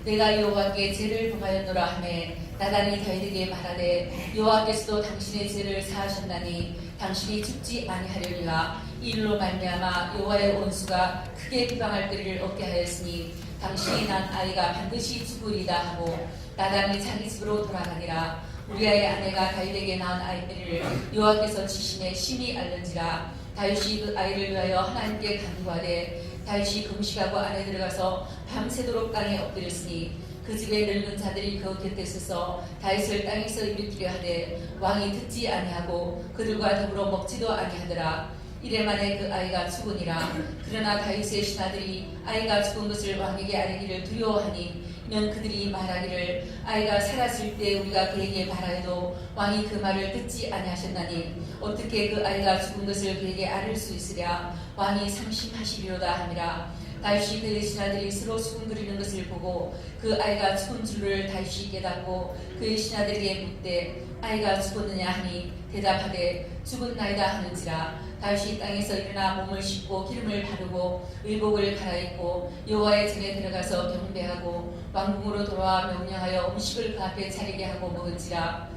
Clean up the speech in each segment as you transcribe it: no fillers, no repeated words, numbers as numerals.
내가 여호와께 죄를 범하였노라 하매 나단이 다윗에게 말하되 여호와께서도 당신의 죄를 사하셨나니 당신이 죽지 아니하려니와 이 일로 말미암아 여호와의 원수가 크게 비방할 거리를 얻게 하였으니 당신이 난 아이가 반드시 죽으리다 하고 나단이 자기 집으로 돌아가니라. 우리아의 아내가 다윗에게 낳은 아이를 여호와께서 지심에 심히 알는지라. 다윗이 그 아이를 위하여 하나님께 간구하되 다윗이 금식하고 안에 들어가서 밤새도록 땅에 엎드렸으니 그 집에 늙은 자들이 그 곁에 서서 다윗을 땅에서 일으키려 하되 왕이 듣지 아니하고 그들과 더불어 먹지도 아니하더라. 이래 만에 그 아이가 죽으니라. 그러나 다윗의 신하들이 아이가 죽은 것을 왕에게 알리기를 두려워하니 이는 그들이 말하기를 아이가 살았을 때 우리가 그에게 말하여도 왕이 그 말을 듣지 아니하셨나니 어떻게 그 아이가 죽은 것을 그에게 알릴 수 있으랴. 왕이 상심하시리로다 함이라. 다윗이 그의 신하들이 서로 수군거리는 것을 보고 그 아이가 죽은 줄을 다윗이 깨닫고 그의 신하들에게 묻되 아이가 죽었느냐 하니 대답하되 죽었나이다 하는지라. 다윗이 땅에서 일어나 몸을 씻고 기름을 바르고 의복을 갈아입고 여호와의 전에 들어가서 경배하고 왕궁으로 돌아와 명령하여 음식을 그 앞에 차리게 하고 먹은지라.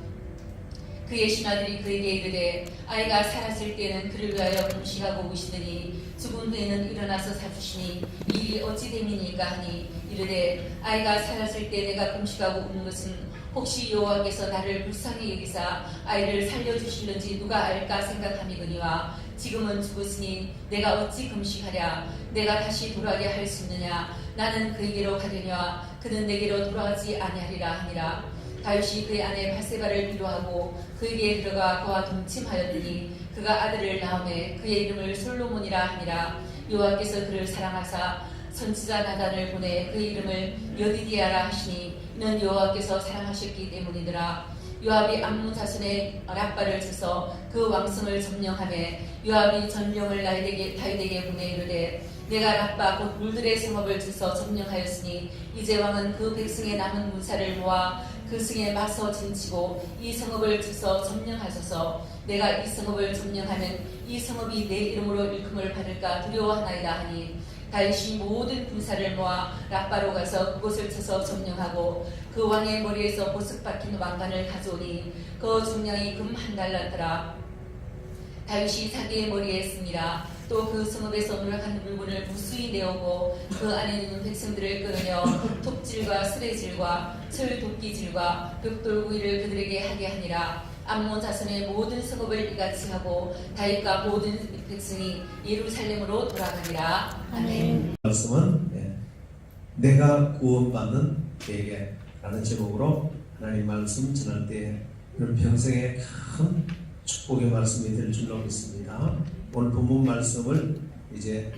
그의 신하들이 그에게 이르되 아이가 살았을 때는 그를 위하여 금식하고 우시더니 죽은 후에는 일어나서 사주시니 이 일이 어찌 됨이니까 하니 이르되 아이가 살았을 때 내가 금식하고 우는 것은 혹시 여호와께서 나를 불쌍히 여기사 아이를 살려주실는지 누가 알까 생각함이거니와 지금은 죽었으니 내가 어찌 금식하랴. 내가 다시 돌아가게 할 수 있느냐. 나는 그에게로 가려니와 그는 내게로 돌아가지 아니하리라 하니라. 다윗이 그의 아내 바세바를 위로하고 그에게 들어가 그와 동침하였더니 그가 아들을 낳음에 그의 이름을 솔로몬이라 하니라. 여호와께서 그를 사랑하사 선지자 나단을 보내 그의 이름을 여디디아라 하시니 이는 여호와께서 사랑하셨기 때문이더라. 요압이 암몬 자손의 랍바를 쳐서 그 왕성을 점령하매 요압이 전령을 다윗에게 보내 이르되 내가 랍바 곧 물들의 성읍을 쳐서 점령하였으니 이제 왕은 그 백성의 남은 문사를 모아 그 성에 맞서 진치고 이 성읍을 쳐서 점령하소서. 내가 이 성읍을 점령하면 이 성읍이 내 이름으로 일컬음을 받을까 두려워하나이다 하니 다윗이 모든 군사를 모아 랍바로 가서 그곳을 쳐서 점령하고 그 왕의 머리에서 보석 박힌 왕관을 가져오니 그 중량이 금 한 달란트라. 다윗이 자기의 머리에 씁니다. 또 그 성읍에서 누락한 물건을 무수히 내오고 그 안에 있는 백성들을 끌어내어 톱질과 쓰레질과 철도끼질과 벽돌구이를 그들에게 하게 하니라. 암몬 자손의 모든 성읍을 이같이 하고 다윗과 모든 백성이 예루살렘으로 돌아가니라. 아멘. 말씀은 내가 구원받는 계획라는 제목으로 하나님 말씀 전할 때 이런 평생에 큰 축복의 말씀이 될 줄로 믿습니다. 오늘 본문 말씀을 이제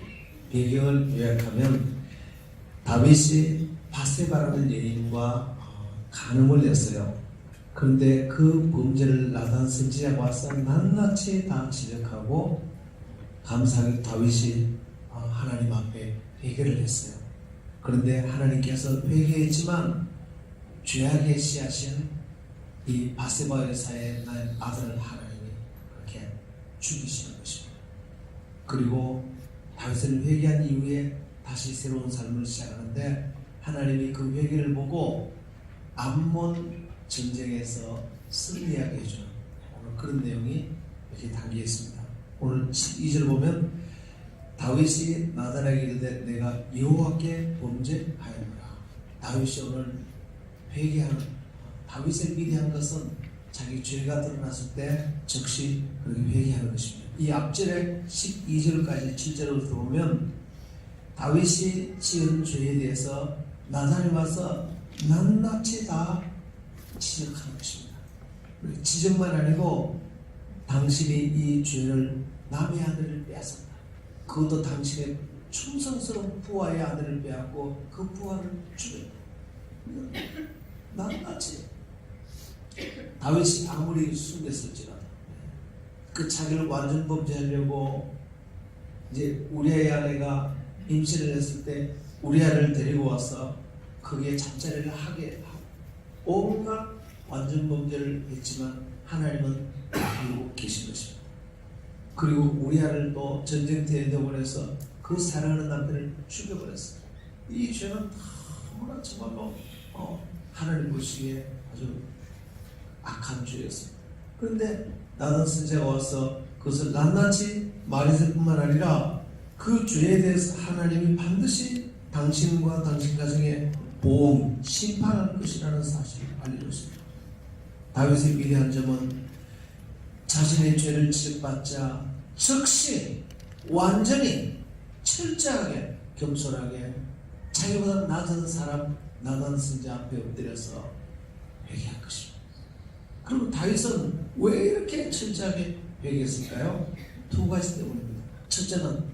배경을 요약하면 다윗이 바세바라는 여인과 간음을 했어요. 그런데 그 범죄를 나단 선지자가 와서 낱낱이 다 지적하고 감사하게 다윗이 하나님 앞에 회개를 했어요. 그런데 하나님께서 회개했지만 죄악의 씨앗인 이 바세바 여사의 아들을 하나님이 그렇게 죽이시는 것입니다. 그리고 다윗을 회개한 이후에 다시 새로운 삶을 시작하는데 하나님이 그 회개를 보고 암몬 전쟁에서 승리하게 해주는 오늘 그런 내용이 이렇게 담겨 있습니다. 오늘 12절 보면 다윗이 나단에게 이르되 내가 여호와께 범죄하였노라. 다윗이 오늘 회개하는 다윗의 미래한 것은 자기 죄가 드러났을 때 즉시 그렇게 회개하는 것입니다. 이 앞절에 12절까지 7절부터 보면 다윗이 지은 죄에 대해서 나단이 와서 낱낱이 다 지적하는 것입니다. 지적만 아니고 당신이 이 죄를 남의 아들을 빼앗았다. 그것도 당신의 충성스러운 부하의 아들을 빼앗고 그 부하를 죽였다. 낱낱이 다윗이 아무리 숨겼을지라도 그 자기를 완전 범죄하려고 이제 우리아의 아내가 임신을 했을 때 우리아를 데리고 와서 거기에 잠자리를 하게 하고 온갖 완전 범죄를 했지만 하나님은 알고 계신 것입니다. 그리고 우리아를 또 전쟁터에 내보내서 그 사랑하는 남편을 죽여버렸어요. 이 죄는 다 너무나 정말로 하나님 보시기에 아주 악한 죄였습니다. 그런데 나단 선지자가 와서 그것을 낱낱이 말했을 뿐만 아니라 그 죄에 대해서 하나님이 반드시 당신과 당신 가정의 보험, 심판할 것이라는 사실을 알려줬습니다. 다윗의 위대한 점은 자신의 죄를 지적받자 즉시 완전히 철저하게 겸손하게 자기보다 낮은 사람 나단 선지자 앞에 엎드려서 회개한 것입니다. 그리고 다윗은 왜 이렇게 철저하게 회개했을까요? 두 가지 때문입니다. 첫째는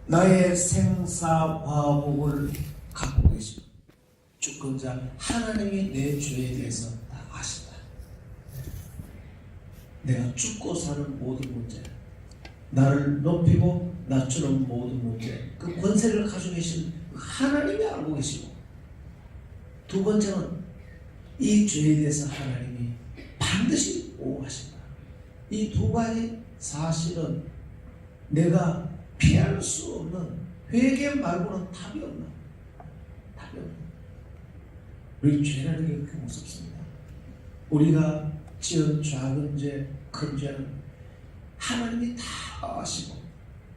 나의 생사화복을 갖고 계십니다. 주권자 하나님이 내 죄에 대해서 다 아신다. 내가 죽고 사는 모든 문제, 나를 높이고 낮추는 모든 문제, 그 권세를 가지고 계신 하나님이 알고 계시고, 두 번째는 이 죄에 대해서 하나님이 반드시 보호하신다. 이 두 가지 사실은 내가 피할 수 없는, 회개 말고는 답이 없는, 우리 죄라는 게 그렇게 무섭습니다. 우리가 지은 작은 죄, 큰 죄는 하나님이 다 아시고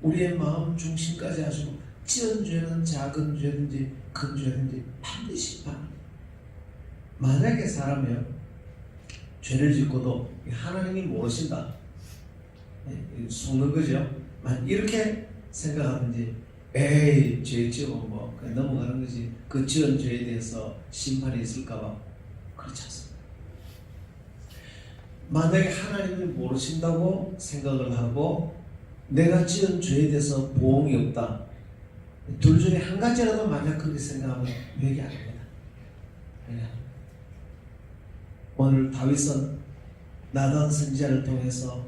우리의 마음 중심까지 아시고, 지은 죄는 작은 죄든지 큰 죄든지 반드시 심판합니다. 만약에 사람이요 죄를 짓고도 하나님이 모르신다, 속는 거죠. 이렇게 생각하는지 에이 죄 지으면 뭐 그냥 넘어가는 거지, 그 지은 죄에 대해서 심판이 있을까봐, 그렇지 않습니다. 만약에 하나님이 모르신다고 생각을 하고 내가 지은 죄에 대해서 보응이 없다, 둘 중에 한 가지라도 만약 그렇게 생각하면 회개 안 합니다. 오늘 다윗은 나단 선지자를 통해서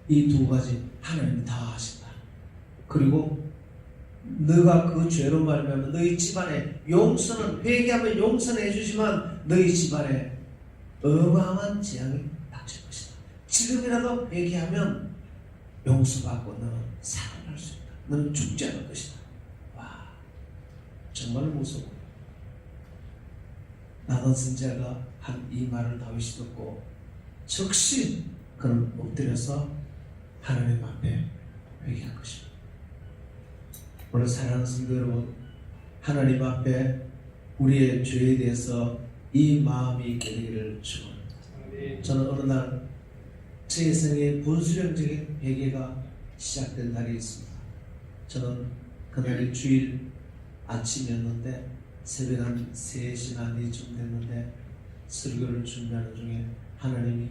이 두 가지 하나님이 다 하신다. 그리고 너가 그 죄로 말하면 너희 집안에 용서는, 회개하면 용서는 해주지만 너희 집안에 어마어마한 재앙이 닥칠 것이다. 지금이라도 회개하면 용서받고 너는 살아날 수 있다. 너는 죽지 않을 것이다. 와, 정말 무서워. 나단 선지자가 한 이 말을 다윗이 듣고 즉시 그는 엎드려서 하나님 앞에 회개한 것입니다. 오늘 사랑하는 성도 여러분, 하나님 앞에 우리의 죄에 대해서 이 마음이 있게 되기를 축원합니다. 저는 어느 날 제 인생의 분수령적인 회개가 시작된 날이 있습니다. 저는 그날이 주일 아침이었는데 새벽 한 3시나 4쯤 됐는데 설교를 준비하는 중에 하나님이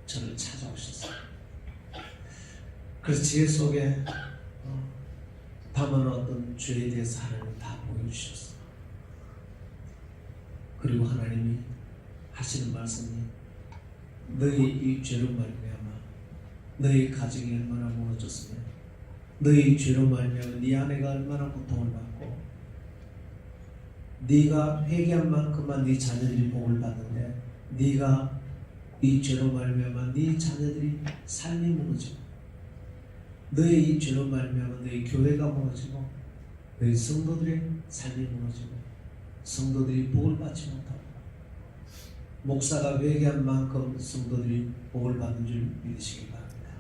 저를 찾아오셨어요. 그래서 제 속에 담은 어떤 죄에 대해서 하나님 다 보여주셨어요. 그리고 하나님이 하시는 말씀이, 너희 이 죄로 말미암아 너희 가정이 얼마나 무너졌으며, 너희 죄로 말미암아 네 아내가 얼마나 고통을 받고, 네가 회개한 만큼만 네 자녀들이 복을 받는데 네가 이 죄로 말미암아 네 자녀들이 삶이 무너지고, 너의 이 죄로 말미암아 너희 교회가 무너지고 너희 성도들의 삶이 무너지고 성도들이 복을 받지 못하고, 목사가 회개한 만큼 성도들이 복을 받는 줄 믿으시기 바랍니다.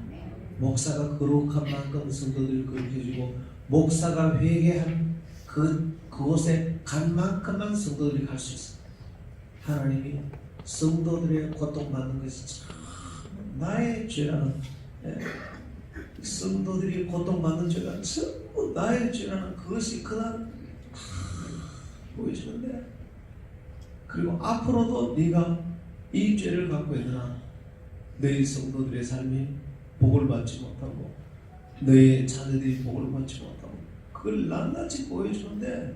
목사가 거룩한 만큼 성도들이 거룩해지고, 목사가 회개한 그곳에 간 만큼만 성도들이 갈 수 있습니다. 하나님이 성도들의 고통받는 것이 참 나의 죄라는, 성도들이 고통받는 죄가 전부 나의 죄라는 그것이 그날 보여주는데, 그리고 앞으로도 네가 이 죄를 갖고 있느나 너희 성도들의 삶이 복을 받지 못하고 너희 자녀들이 복을 받지 못하고, 그걸 낱낱이 보여주는데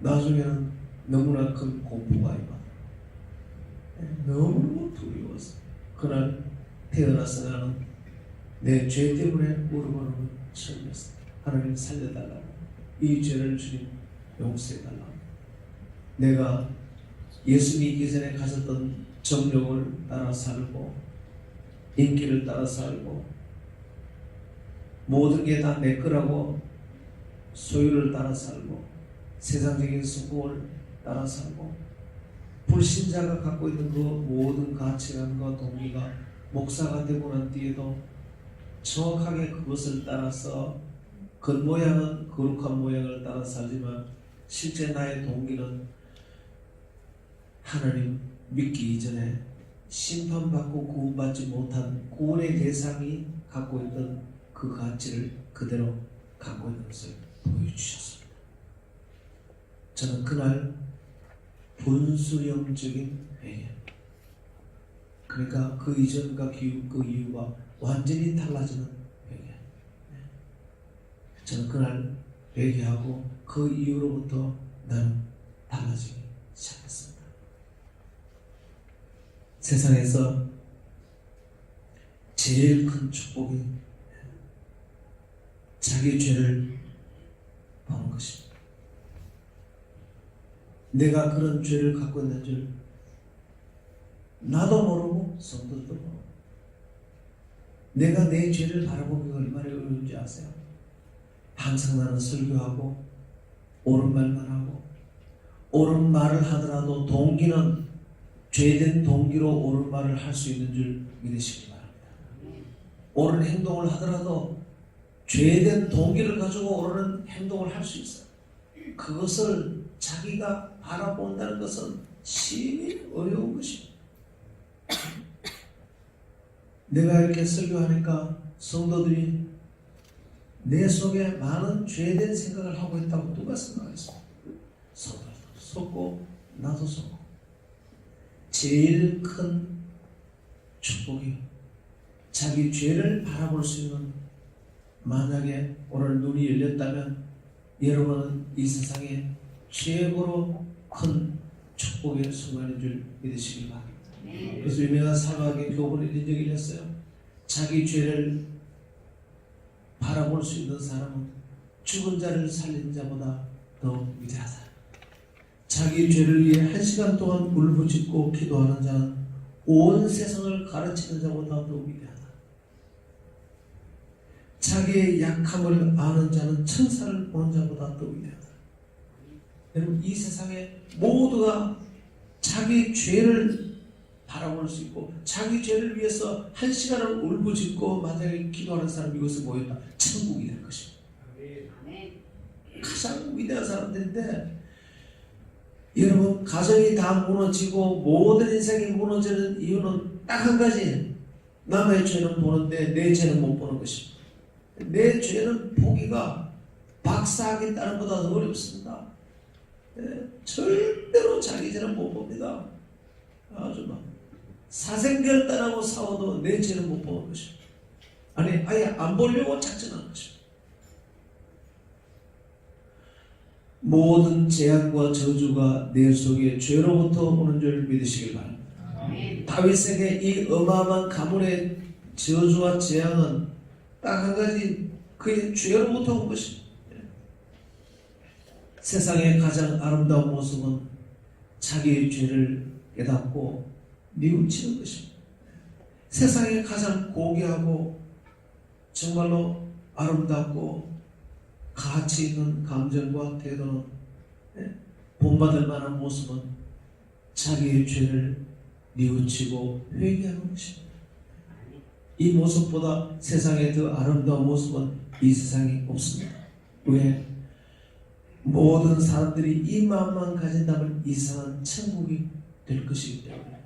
나중에는 너무나 큰 공포가 임하다. 너무 두려웠어. 그날 태어나서 나는 내 죄 때문에 울어보는 건 처음이었어. 하나님 살려달라고, 이 죄를 주님 용서해달라고. 내가 예수 믿기 전에 가졌던 정욕을 따라 살고 인기를 따라 살고 모든 게 다 내 거라고 소유를 따라 살고 세상적인 성공을 따라 살고 불신자가 갖고 있는 그 모든 가치관과 동기가 목사가 되고 난 뒤에도 정확하게 그것을 따라서 겉모양은 거룩한 모양을 따라 살지만 실제 나의 동기는 하나님 믿기 이전에 심판받고 구원받지 못한 구원의 대상이 갖고 있던 그 가치를 그대로 갖고 있는 것을 보여주셨습니다. 저는 그날 분수령적인 회개, 그러니까 그 이전과 그 이후가 완전히 달라지는 회개, 저는 그날 회개하고 그 이후로부터 나는 달라지기 시작했습니다. 세상에서 제일 큰 축복이 자기 죄를 보는 것입니다. 내가 그런 죄를 갖고 있는 줄 나도 모르고 성도도 모르고, 내가 내 죄를 바라보기가 얼마나 어려운지 아세요? 항상 나는 설교하고 옳은 말만 하고, 옳은 말을 하더라도 동기는 죄된 동기로 옳은 말을 할 수 있는 줄 믿으시기 바랍니다. 옳은 행동을 하더라도 죄된 동기를 가지고 옳은 행동을 할 수 있어요. 그것을 자기가 바라본다는 것은 심히 어려운 것입니다. 내가 이렇게 설교하니까 성도들이 내 속에 많은 죄된 생각을 하고 있다고 누가 생각했습니까? 성도도 속고 나도 속고. 제일 큰 축복이 자기 죄를 바라볼 수 있는, 만약에 오늘 눈이 열렸다면 여러분은 이 세상에 최고로 큰 축복의 순간인 줄 믿으시기 바랍니다. 그래서 유명한 사막의 교훈을 이런 적이 있었어요. 자기 죄를 바라볼 수 있는 사람은 죽은 자를 살린 자보다 더 위대하다. 자기 죄를 위해 1시간 동안 울부짖고 기도하는 자는 온 세상을 가르치는 자보다 더 위대하다. 자기의 약함을 아는 자는 천사를 보는 자보다 더 위대하다. 여러분, 이 세상에 모두가 자기 죄를 바라볼 수 있고, 자기 죄를 위해서 1시간을 울부짖고 만약에 기도하는 사람이 이곳에 모였다, 천국이 될 것입니다. 가장 위대한 사람들인데, 여러분, 가정이 다 무너지고 모든 인생이 무너지는 이유는 딱 한 가지, 남의 죄는 보는데 내 죄는 못 보는 것입니다. 내 죄는 보기가 박사하기 다른 것보다 더 어렵습니다. 절대로 자기 죄는 못 봅니다. 아주 막 사생결단하고 싸워도 내 죄는 못 보는 것입니다. 아니, 아예 안 보려고 작정하는 것입니다. 모든 재앙과 저주가 내 속에 죄로부터 오는 줄 믿으시길 바랍니다. 다윗에게 이 어마어마한 가문의 저주와 재앙은 딱 한 가지, 그의 죄로부터 온 것입니다. 세상의 가장 아름다운 모습은 자기의 죄를 깨닫고 뉘우치는 것입니다. 세상에 가장 고귀하고 정말로 아름답고 가치 있는 감정과 태도는, 본받을 만한 모습은 자기의 죄를 뉘우치고 회개하는 것입니다. 이 모습보다 세상에 더 아름다운 모습은 이 세상에 없습니다. 왜? 모든 사람들이 이 마음만 가진다면 이상한 천국이 될 것이기 때문입니다.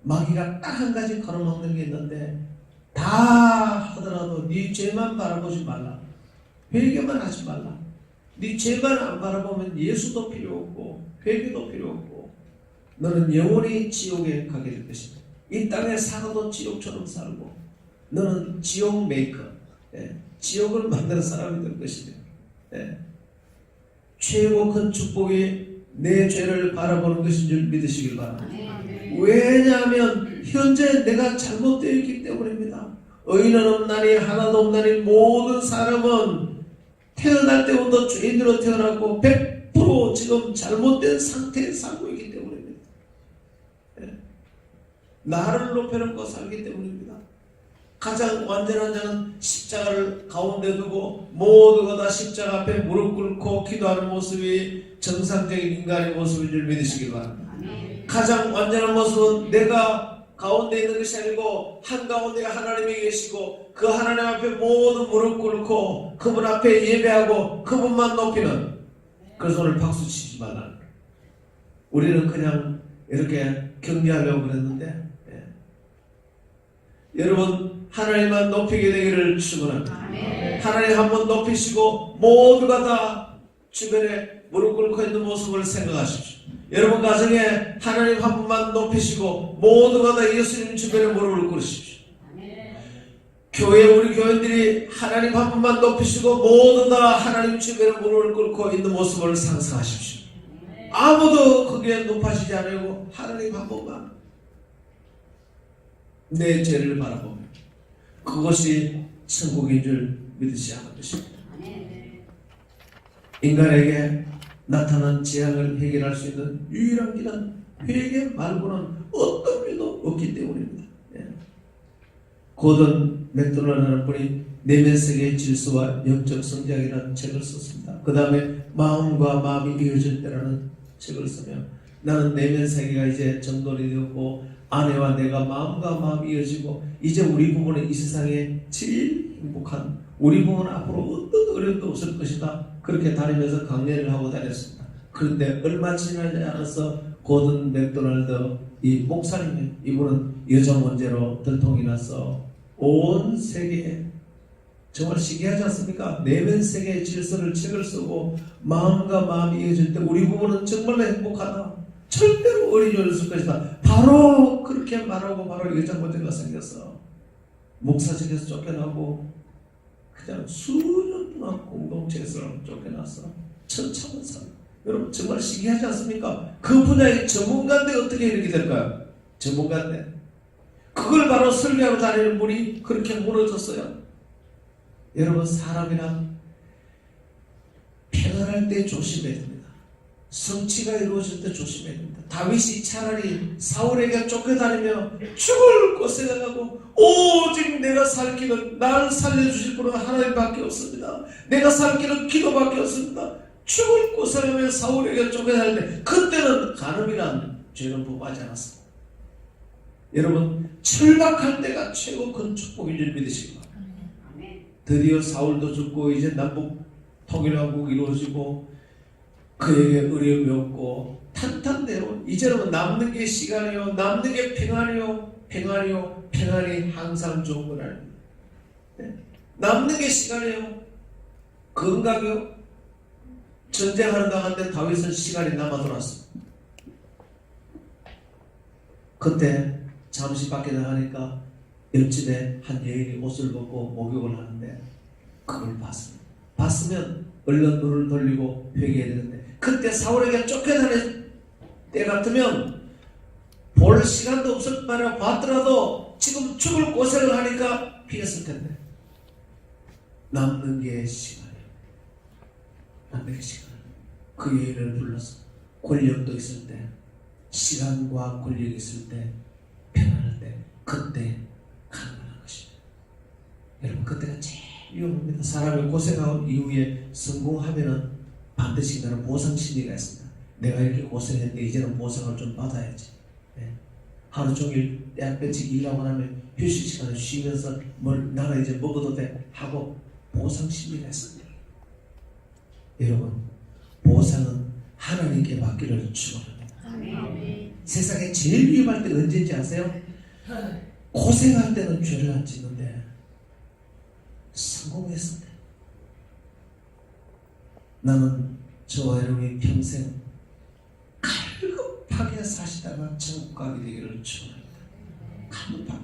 마귀가 딱 한 가지 걸어먹는 게 있는데, 다 하더라도 네 죄만 바라보지 말라. 회개만 하지 말라. 네 죄만 안 바라보면 예수도 필요 없고 회개도 필요 없고 너는 영원히 지옥에 가게 될 것이다. 이 땅에 살아도 지옥처럼 살고 너는 지옥 메이커, 지옥을 만드는 사람이 될 것이다. 최고 큰 축복이 내 죄를 바라보는 것인 줄 믿으시길 바랍니다. 왜냐하면 현재 내가 잘못되어 있기 때문입니다. 의인은 없나니 하나도 없나니 모든 사람은 태어날 때부터 죄인으로 태어났고 100% 지금 잘못된 상태에 살고 있기 때문입니다. 나를 높여놓고 살기 때문입니다. 가장 완전한 자는 십자가를 가운데 두고 모두가 다 십자가 앞에 무릎 꿇고 기도하는 모습이 정상적인 인간의 모습인 줄 믿으시기 바랍니다. 가장 완전한 모습은 내가 가운데 있는 것이 아니고 한가운데 하나님이 계시고 그 하나님 앞에 모두 무릎 꿇고 그분 앞에 예배하고 그분만 높이는. 그래서 오늘 박수 치지 말라는 거예요. 우리는 그냥 이렇게 격려하려고 그랬는데 여러분 하나님만 높이게 되기를 축원합니다. 하나님 한번 높이시고 모두가 다 주변에 무릎 꿇고 있는 모습을 생각하십시오. 여러분 가정에 하나님 한 분만 높이시고 모두가 다 예수님 주변에 무릎을 꿇으십시오. 교회 우리 교인들이 하나님 한 분만 높이시고 모두 다 하나님 주변에 무릎을 꿇고 있는 모습을 상상하십시오. 아무도 거기에 높아지지 않고 하나님 한 분만 내 죄를 바라보며 그것이 천국인 줄 믿으셔야 하는 것입니다. 인간에게 나타난 재앙을 해결할 수 있는 유일한 길은 회개 말고는 어떤 길도 없기 때문입니다. 고든 맥도날드라는 분이 내면 세계의 질서와 영적 성장이라는 책을 썼습니다. 그 다음에 마음과 마음이 이어질 때라는 책을 쓰며 나는 내면 세계가 이제 정돈이 되었고 아내와 내가 마음과 마음이 이어지고 이제 우리 부부는 이 세상에 제일 행복한 우리 부부는 앞으로 어떤 어려움도 없을 것이다. 그렇게 다니면서 강연을 하고 다녔습니다. 그런데 얼마 지나지 않아서 고든 맥도날드 이 목사님이 이분은 여자 문제로 들통이 나서 온 세계에 정말 신기하지 않습니까? 내면 세계의 질서를 책을 쓰고 마음과 마음이 이어질 때 우리 부부는 정말로 행복하다. 절대로 어린이 없을 것이다. 바로 그렇게 말하고 바로 여자 문제가 생겼어. 목사직에서 쫓겨나고 그냥 수년 동안 공동체에서 쫓겨났어. 천차만상. 여러분 정말 신기하지 않습니까? 그 분야의 전문가인데 어떻게 이렇게 될까요? 전문가인데 그걸 바로 설명하고 다니는 분이 그렇게 무너졌어요. 여러분 사람이란 평안할 때 조심해야 됩니다. 성취가 이루어질 때 조심해야 됩니다. 다윗이 차라리 사울에게 쫓겨다니며 죽을 고생하고 오직 내가 살 길은 나를 살려주실 분은 하나님밖에 없습니다. 내가 살 길은 기도밖에 없습니다. 죽을 고생하며 사울에게 쫓겨다닐 때 그때는 간음이란 죄는 범하지 않았습니다. 여러분 철박할 때가 최고 큰 축복인 줄 믿으시기 바랍니다. 드디어 사울도 죽고 이제 남북 통일왕국 이루어지고 그에게 어려움이 없고 탄탄대로 이제는 남는 게 시간이요 남는 게 평안이요 평안이 항상 좋은 건 아닙니다. 남는 게 시간이요 건강이요. 전쟁하는 가운데 다윗은 시간이 남아 돌았습니다. 그때 잠시 밖에 나가니까 옆집에 한 여인이 옷을 벗고 목욕을 하는데 그걸 봤습니다. 봤으면 얼른 눈을 돌리고 회개해야 되는데 그때 사울에게 쫓겨다닐 때 같으면 볼 시간도 없을 만한 봤더라도 지금 죽을 고생을 하니까 피했을 텐데 남는 게 시간이에요. 남는 게 시간. 그 여인을 불러서 권력도 있을 때 시간과 권력이 있을 때 평안할 때 그때 가능한 것입니다. 여러분 그때가 제일 위험합니다. 사람이 고생한 이후에 성공하면은 반드시 나는 보상 심리가 있습니다. 내가 이렇게 고생했는데 이제는 보상을 좀 받아야지. 하루 종일 떼약볕이 일하고 나면 휴식 시간에 쉬면서 뭘 나는 이제 먹어도 돼 하고 보상 심리가 있습니다. 여러분 보상은 하나님께 맡기를 축원합니다. 세상에 제일 위험할 때가 언제인지 아세요? 고생할 때는 죄를 안 짓는데 성공했을 때 나는 저와 여러분이 평생 갈급하게 사시다가 천국 가게 되기를 축원합니다. 갈급하게.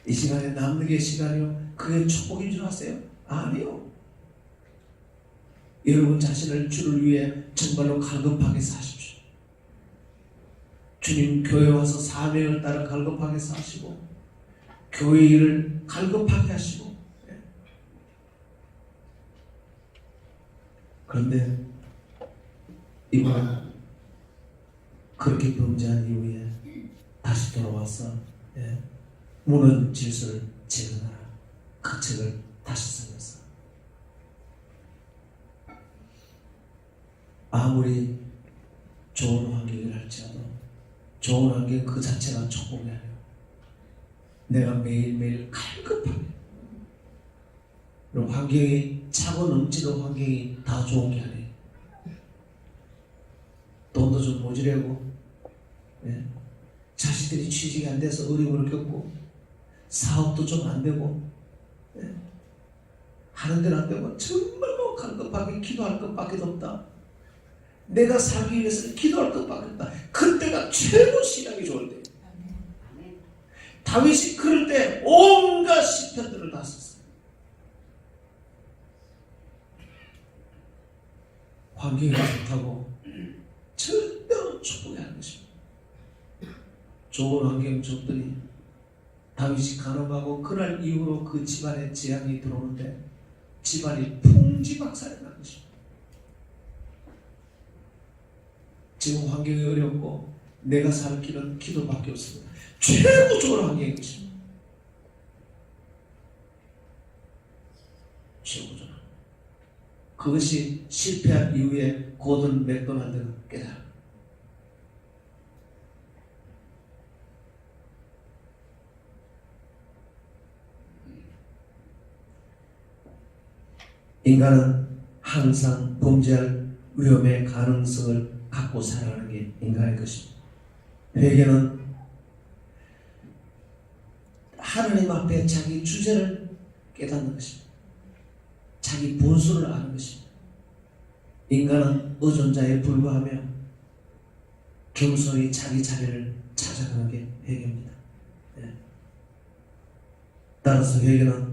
이 시간에 남는 게 시간이요 그게 축복인 줄 아세요? 아니요. 여러분 자신을 주를 위해 정말로 갈급하게 사십시오. 주님 교회 와서 사명을 따라 갈급하게 사시고 교회 일을 갈급하게 하시고 그런데 이번에 그렇게 범죄한 이후에 다시 돌아와서 무너진 질서를 재건하라. 그 책을 다시 써냈어. 아무리 좋은 환경이라 할지라도 좋은 환경 그 자체가 축복이 아니에요. 내가 매일매일 갈급하게, 그리고 환경이 차고 넘치는 환경이 다 좋은 게 아니에요. 돈도 좀 모자라고, 자식들이 취직이 안 돼서 어려움을 겪고, 사업도 좀 안 되고, 하는 데는 안 되고, 정말 뭐 갈급하게 기도할 것밖에 없다. 내가 살기 위해서는 기도할 것밖에 없다. 그때가 최고 신앙이 좋을 때. 다윗이 그럴 때 온갖 시편들을 다 썼어요. 환경이 좋다고 절대로 축복이 아닌 것입니다. 좋은 환경 줬더니 다윗이 간호하고 그날 이후로 그 집안에 재앙이 들어오는데 집안이 풍지박산이 난 것입니다. 지금 환경이 어렵고 내가 살 길은 기도밖에 없습니다. 최고 좋은 환경인 것입니다. 최고 좋은. 그것이 실패한 이후에 고든 맥도날드가 깨달아. 인간은 항상 범죄할 위험의 가능성을 갖고 살아가는 게 인간의 것입니다. 회개는 하나님 앞에 자기 주제를 깨닫는 것입니다. 자기 본수를 아는 것입니다. 인간은 의존자에 불과하며 겸손히 자기 자리를 찾아가는 게 회개입니다. 따라서 회개는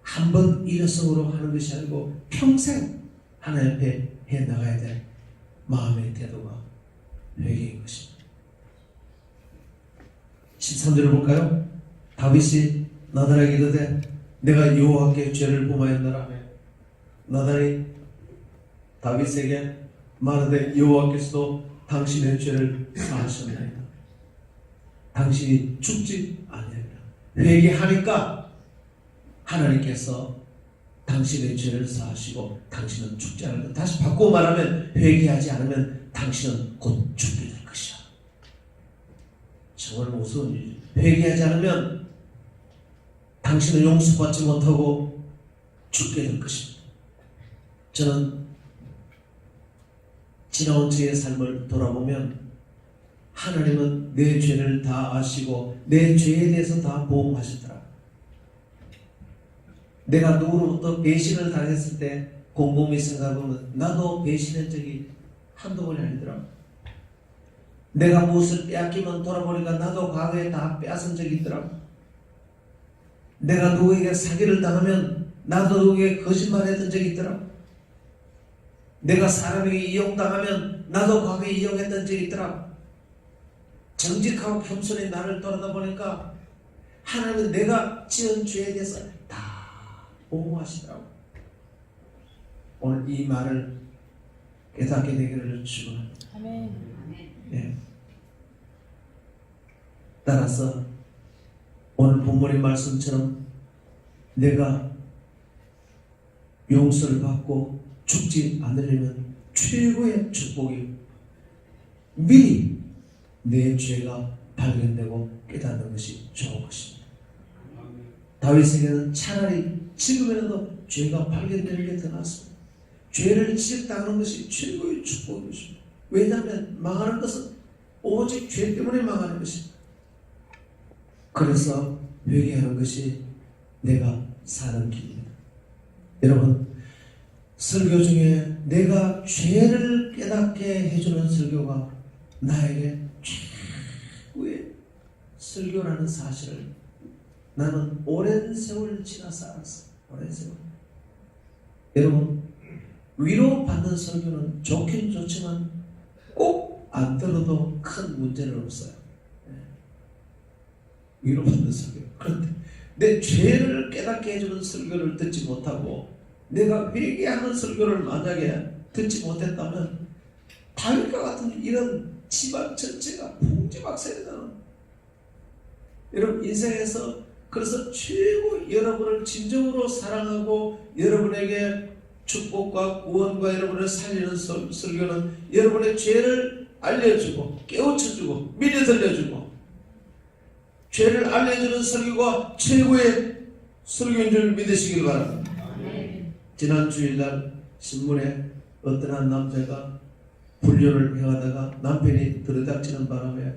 한 번 일회성으로 하는 것이 아니고 평생 하나님 앞에 해나가야 될 마음의 태도가 회개인 것입니다. 13절을 볼까요? 다윗이 나단에게 이르되 내가 여호와께 죄를 범하였노라. 나단이 다윗에게 말하되 여호와께서도 당신의 죄를 사하셨나이다. 당신이 죽지 아니하리라. 회개하니까 하나님께서 당신의 죄를 사하시고 당신은 죽지 않을 것. 다시 바꾸고 말하면 회개하지 않으면 당신은 곧 죽게 될 것이야. 정말 무서운 일이죠. 회개하지 않으면 당신은 용서받지 못하고 죽게 될 것입니다. 저는 지나온 저의 삶을 돌아보면 하나님은 내 죄를 다 아시고 내 죄에 대해서 다 보험하시더라. 내가 누구로부터 배신을 당했을 때 곰곰이 생각하면 나도 배신한 적이 한두 번이 아니더라. 내가 무엇을 빼앗기면 돌아보니까 나도 과거에 다 빼앗은 적이 있더라. 내가 누구에게 사기를 당하면 나도 누구에게 거짓말했던 적이 있더라. 내가 사람에게 이용당하면 나도 과거에 이용했던 적이 있더라. 정직하고 겸손히 나를 돌아다 보니까 하나님은 내가 지은 죄에 대해서 다 보호하시더라고. 오늘 이 말을 깨닫게 되기를 축원합니다. 아멘. 네. 따라서 오늘 본문의 말씀처럼 내가 용서를 받고 죽지 않으려면 최고의 축복이 미리 내 죄가 발견되고 깨닫는 것이 좋은 것입니다. 다윗에게는 차라리 지금이라도 죄가 발견되는 게 더 낫습니다. 죄를 지적당하는 것이 최고의 축복이십니다. 왜냐하면 망하는 것은 오직 죄 때문에 망하는 것입니다. 그래서 회개하는 것이 내가 사는 길입니다. 여러분, 설교 중에 내가 죄를 깨닫게 해주는 설교가 나에게 최고의 설교라는 사실을 나는 오랜 세월 지나서 알았어요. 오랜 세월. 여러분, 위로받는 설교는 좋긴 좋지만 꼭 안 들어도 큰 문제는 없어요. 위로받는 설교. 그런데 내 죄를 깨닫게 해주는 설교를 듣지 못하고 내가 회개하는 설교를 만약에 듣지 못했다면 다윗과 같은 이런 집안 전체가 풍지박산이다. 여러분 인생에서 그래서 최고 여러분을 진정으로 사랑하고 여러분에게 축복과 구원과 여러분을 살리는 설교는 여러분의 죄를 알려주고 깨우쳐주고 미리 들려주고 죄를 알려주는 설교가 최고의 설교인 줄 믿으시길 바랍니다. 지난 주일날 신문에 어떤 한 남자가 불륜을 행하다가 남편이 들이닥치는 바람에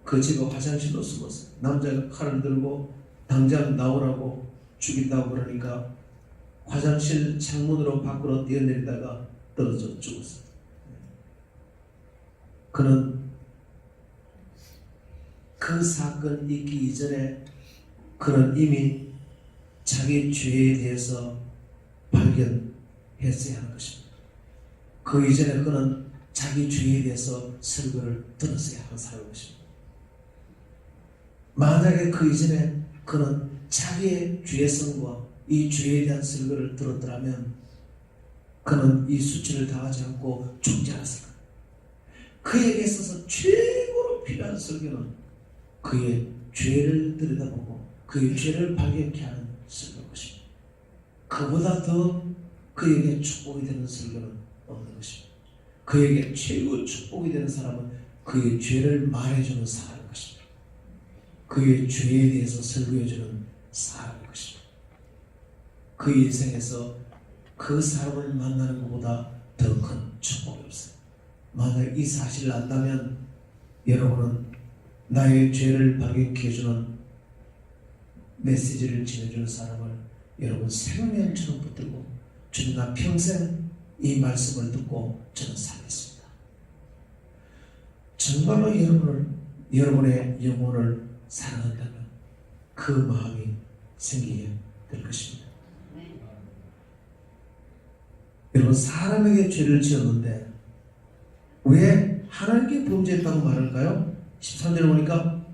그 집에 화장실로 숨었어요. 남자가 칼을 들고 당장 나오라고 죽인다고 그러니까 화장실 창문으로 밖으로 뛰어내리다가 떨어져 죽었어요. 그는 그 사건 있기 이전에 그는 이미 자기 죄에 대해서 발견했어야 하는 것입니다. 그 이전에 그는 자기 죄에 대해서 설교를 들었어야 하는 사람인 것입니다. 만약에 그 이전에 그는 자기의 죄성과 이 죄에 대한 설교를 들었더라면 그는 이 수치를 당하지 않고 죽지 않았을 거예요. 그에게 있어서 최고로 필요한 설교는 그의 죄를 들여다보고 그의 죄를 발견케 하는 설교인 것입니다. 그보다 더 그에게 축복이 되는 설교는 없는 것입니다. 그에게 최고 축복이 되는 사람은 그의 죄를 말해주는 사람인 것입니다. 그의 죄에 대해서 설교해주는 사람인 것입니다. 그 인생에서 그 사람을 만나는 것보다 더 큰 축복이 없어요. 만약 이 사실을 안다면 여러분은 나의 죄를 발견케 해주는 메시지를 전해주는 사람을 여러분 생명처럼 붙들고 주님 나 평생 이 말씀을 듣고 저는 살겠습니다. 정말로 여러분의 영혼을 사랑한다면 그 마음이 생기게 될 것입니다. 여러분 사람에게 죄를 지었는데 왜 하나님께 범죄했다고 말할까요? 13절에 보니까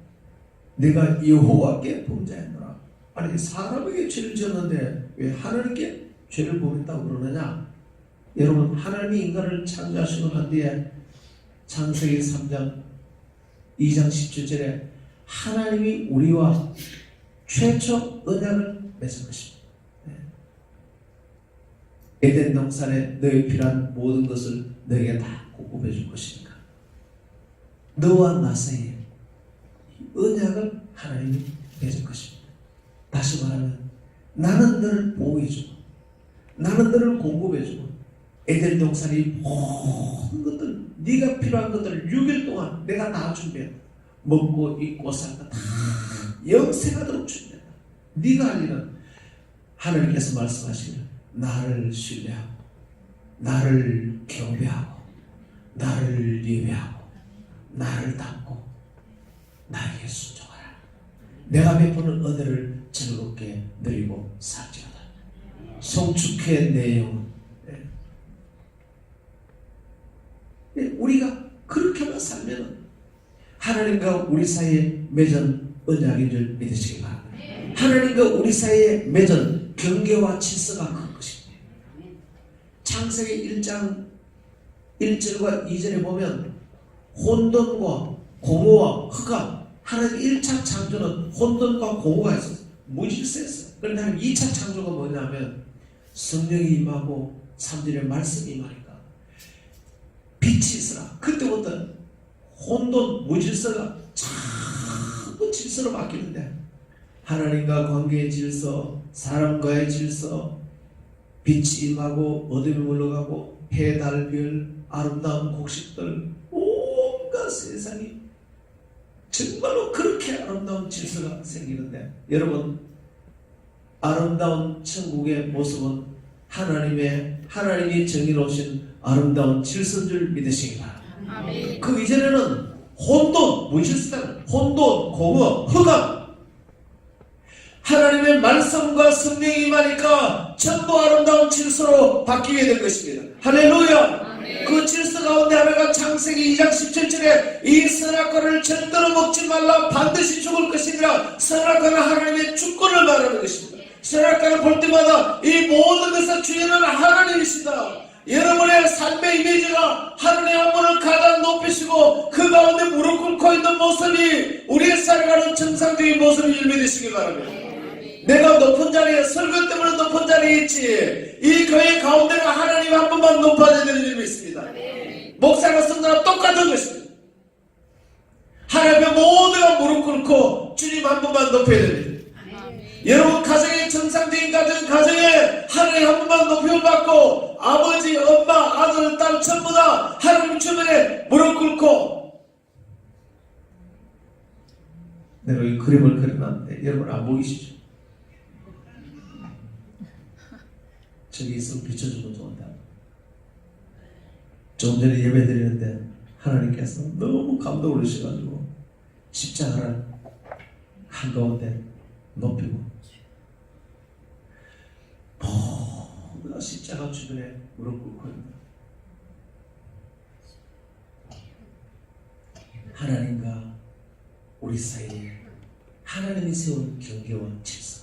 내가 여호와께 범죄했노라. 아니 사람에게 죄를 지었는데 왜 하나님께 죄를 범했다고 그러느냐? 여러분 하나님이 인간을 창조하시고 난 뒤에 창세기 3장 2장 17절에 하나님이 우리와 최초 언약을 맺은 것입니다. 에덴 동산에 너희 필요한 모든 것을 너에게 다 공급해 줄 것이니까 너와 나 사이에 언약을 하나님이 맺은 것입니다. 다시 말하면 나는 너를 보호해주고 나는 너를 공급해주고 에덴 동산이 모든 것들 네가 필요한 것들을 6일 동안 내가 다 준비했다. 먹고 입고 살 거 다 영생하도록 준비했다. 네가 할 일은 하나님께서 말씀하시기를 나를 신뢰하고 나를 경배하고 나를 예배하고 나를 닮고 나에게 순종하라. 내가 베푸는 은혜를 즐겁게 누리고 살지어다. 송축해 내 영혼. 우리가 그렇게만 살면 하나님과 우리 사이에 맺은 언약인 줄 믿으시기 바랍니다. 하나님과 우리 사이에 맺은 경계와 질서가 큰 것입니다. 창세기 1장 1절과 2절에 보면 혼돈과 공허와 흑암, 하나님 1차 창조는 혼돈과 공허가 있었어요. 무질서했어요. 그런데 하나님 2차 창조가 뭐냐면 성령이 임하고 3절에 말씀이 임하니까 빛이 있으라. 그때부터 혼돈, 무질서가 자꾸 질서로 바뀌는데 하나님과 관계의 질서, 사람과의 질서, 빛이 임하고 어둠이 물러가고 해, 달, 별, 아름다운 곡식들 온갖 세상이 정말로 그렇게 아름다운 질서가 생기는데 여러분 아름다운 천국의 모습은 하나님이 정해놓으신 아름다운 질서인 줄 믿으시기 바랍니다. 그 이전에는 혼돈, 무질서는 혼돈, 공허, 흑암 하나님의 말씀과 성령이 임하니까 전부 아름다운 질서로 바뀌게 된 것입니다. 할렐루야! 그 질서 가운데 하나가 창세기 2장 17절에 이 선악과를 절대로 먹지 말라 반드시 죽을 것이니라. 선악과는 하나님의 주권을 말하는 것입니다. 선악과를 볼 때마다 이 모든 것의 주인은 하나님이시다. 여러분의 삶의 이미지가 하느님 한 분을 가장 높이시고 그 가운데 무릎 꿇고 있는 모습이 우리의 살아가는 정상적인 모습이 일면되시기 바랍니다. 내가 높은 자리에 설교 때문에 높은 자리에 있지 이 교회 가운데가 하나님 한 분만 높아져야 되는 일이 있습니다. 목사가 성도랑 똑같은 것입니다. 하나님의 모두가 무릎 꿇고 주님 한 분만 높여야 됩니다. 여러분 가정의 정상적인 가정에 하나님 한 분만 높임을 받고 아버지, 엄마, 아들, 딸 전부 다 하나님 주변에 무릎 꿇고 내가 이 그림을 그려놨는데 여러분 안 보이시죠? 저기 있으면 비춰주면 좋은데 좀 전에 예배 드리는데 하나님께서 너무 감동을 주셔가지고 십자가를 한가운데 높이고 모두가 십자가 주변에 무릎 꿇고 있는 하나님과 우리 사이에 하나님이 세운 경계와 질서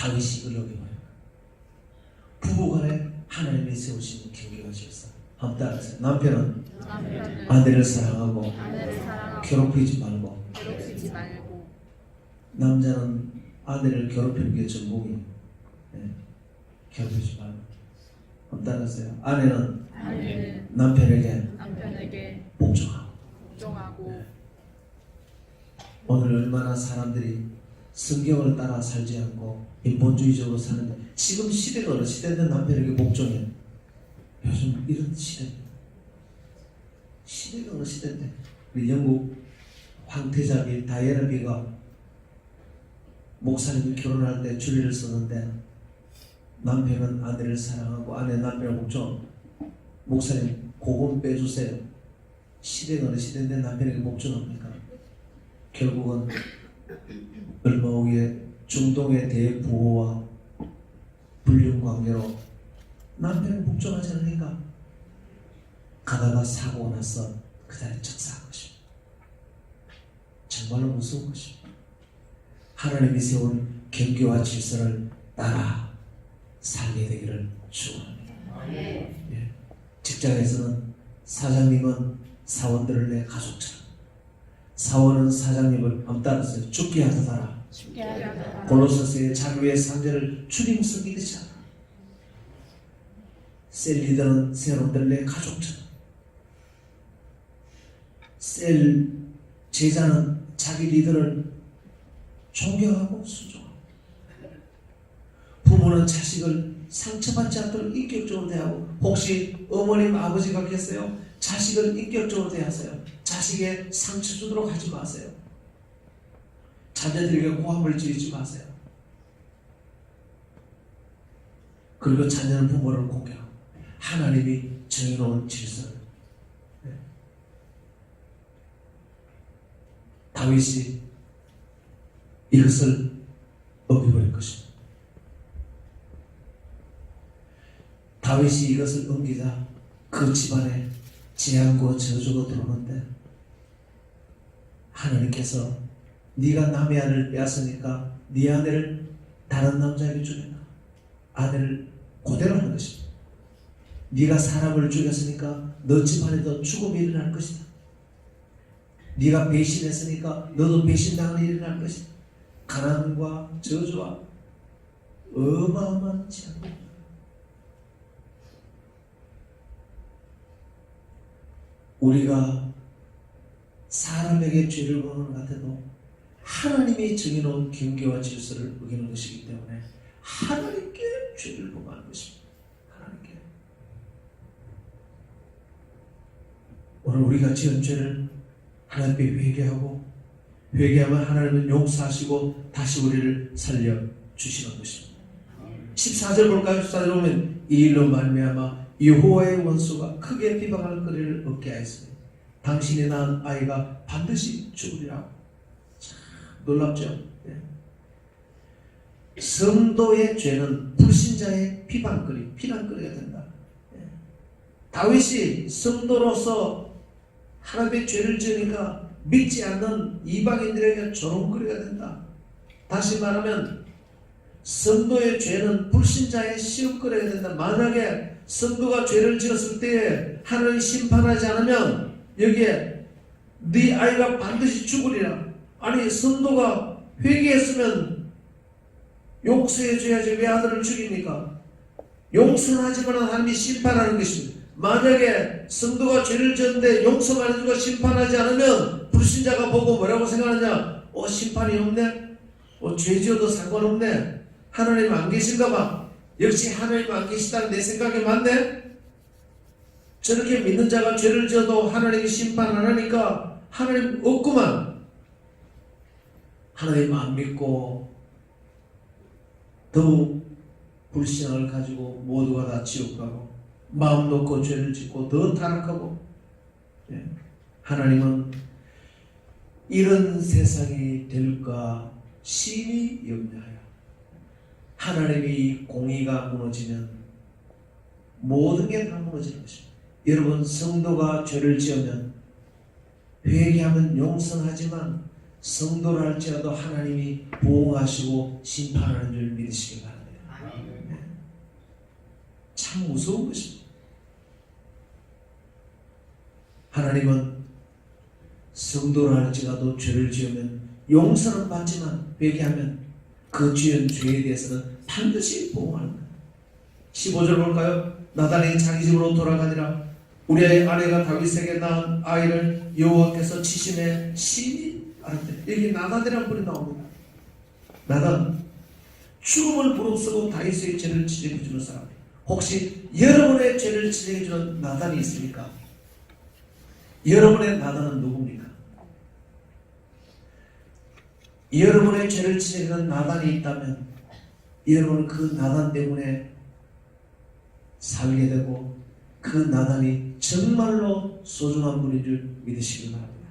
다윗이 이걸 어겨봐요. 부부간에 하나님이 세우신 경계와 질서 한번 따라하세요. 남편은 아내를 사랑하고 괴롭히지 말고 남자는 아내를 괴롭히는 게 전공이에요. 네. 괴롭히지 말고 한번 따라하세요. 아내는 남편에게 복종하고 네. 오늘 얼마나 사람들이 성경을 따라 살지 않고 인본주의적으로 사는데 지금 시대가 어느 시대인데 남편에게 복종해. 요즘 이런 시대입니다. 시대가 어느 시대인데 우리 영국 황태자비 다이애나비가 목사님이 결혼할 때 주례를 썼는데 남편은 아내를 사랑하고 아내는 남편을 복종. 목사님 그건 빼주세요. 시대가 어느 시대인데 남편에게 복종합니까? 결국은 얼마 후에 중동의 대부호와 불륜관계로 남편을 복종하지 않으니까 가다가 사고가 나서 그 자리에 즉사한 것입니다. 정말로 무서운 것입니다. 하나님이 세운 경계와 질서를 따라 살게 되기를 축원합니다. 예. 직장에서는 사장님은 사원들을 내 가족처럼 사원은 사장님을 한번 따라서 죽게 하더라. 골로새서의 자기의 상제를 주님 섬기듯이 하라. 셀 리더는 세원들 내 가족처럼 셀 제자는 자기 리더를 존경하고 순종하고 부모는 자식을 상처받지 않도록 인격적으로 대하고 혹시 어머님 아버지가 계세요? 자식을 인격적으로 대하세요. 자식에 상처 주도록 하지 마세요. 자녀들에게 고함을 지르지 마세요. 그리고 자녀는 부모를 공경하고 하나님이 정해놓은 질서를 다윗이 이것을 어겨버린 것입니다. 다윗이 이것을 어기자 그 집안에 재앙과 저주가 들어오는데 하나님께서 네가 남의 아내를 빼앗으니까 네 아내를 다른 남자에게 주겠나? 아내를 그대로 하는 것입니다. 네가 사람을 죽였으니까 너 집안에도 죽음이 일어날 것이다. 네가 배신했으니까 너도 배신당하는 일이 일어날 것이다. 가난과 저주와 어마어마한 재앙입니다. 우리가 사람에게 죄를 범하는 것 같아도 하나님이 정해놓은 경계와 질서를 어기는 것이기 때문에 하나님께 죄를 범하는 것입니다. 하나님께. 오늘 우리가 지은 죄를 하나님께 회개하고 회개하면 하나님은 용서하시고 다시 우리를 살려주시는 것입니다. 14절 볼까요? 14절 보면 이 일로 말미암아 여호와의 원수가 크게 비방할 거리를 얻게 하였으니 당신이 낳은 아이가 반드시 죽으리라. 참 놀랍죠? 예. 성도의 죄는 불신자의 비방거리가 된다. 예. 다윗이 성도로서 하나님의 죄를 지으니까 믿지 않는 이방인들에게 조롱거리가 된다. 다시 말하면 성도의 죄는 불신자의 시험거리가 된다. 만약에 성도가 죄를 지었을 때에 하나님이 심판하지 않으면 여기에 네 아이가 반드시 죽으리라. 아니 성도가 회개했으면 용서해줘야지 왜 아들을 죽입니까? 용서하지만 하나님이 심판하는 것입니다. 만약에 성도가 죄를 지었는데 용서만 해주고 심판하지 않으면 불신자가 보고 뭐라고 생각하느냐? 심판이 없네? 죄 지어도 상관없네? 하나님 안 계신가 봐. 역시 하나님 안 계시다는 내 생각이 맞네? 저렇게 믿는 자가 죄를 지어도 하나님이 심판 안 하니까 하나님 없구만. 하나님 안 믿고 더욱 불신앙을 가지고 모두가 다 지옥 가고 마음 놓고 죄를 짓고 더 타락하고. 하나님은 이런 세상이 될까 심히 염려하여 하나님이 공의가 무너지면 모든 게 다 무너지는 것입니다. 여러분 성도가 죄를 지으면 회개하면 용서하지만 성도를 할지라도 하나님이 보호하시고 심판하는 줄 믿으시기 바랍니다. 참 무서운 것입니다. 하나님은 성도를 할지라도 죄를 지으면 용서는 받지만 회개하면 그 지은 죄에 대해서는 반드시 보호합니다. 15절 볼까요? 나단이 자기 집으로 돌아가니라. 우리의 아내가 다윗에게 낳은 아이를 여호와께서 치심에 심히 알았대. 여기 나단이라는 분이 나옵니다. 나단, 죽음을 무릅쓰고 다윗의 죄를 지적해주는 사람. 혹시 여러분의 죄를 지적해주는 나단이 있습니까? 여러분의 나단은 누굽니까? 여러분의 죄를 지적하는 나단이 있다면 여러분은 그 나단 때문에 살게 되고 그 나단이 정말로 소중한 분인 줄 믿으시기 바랍니다.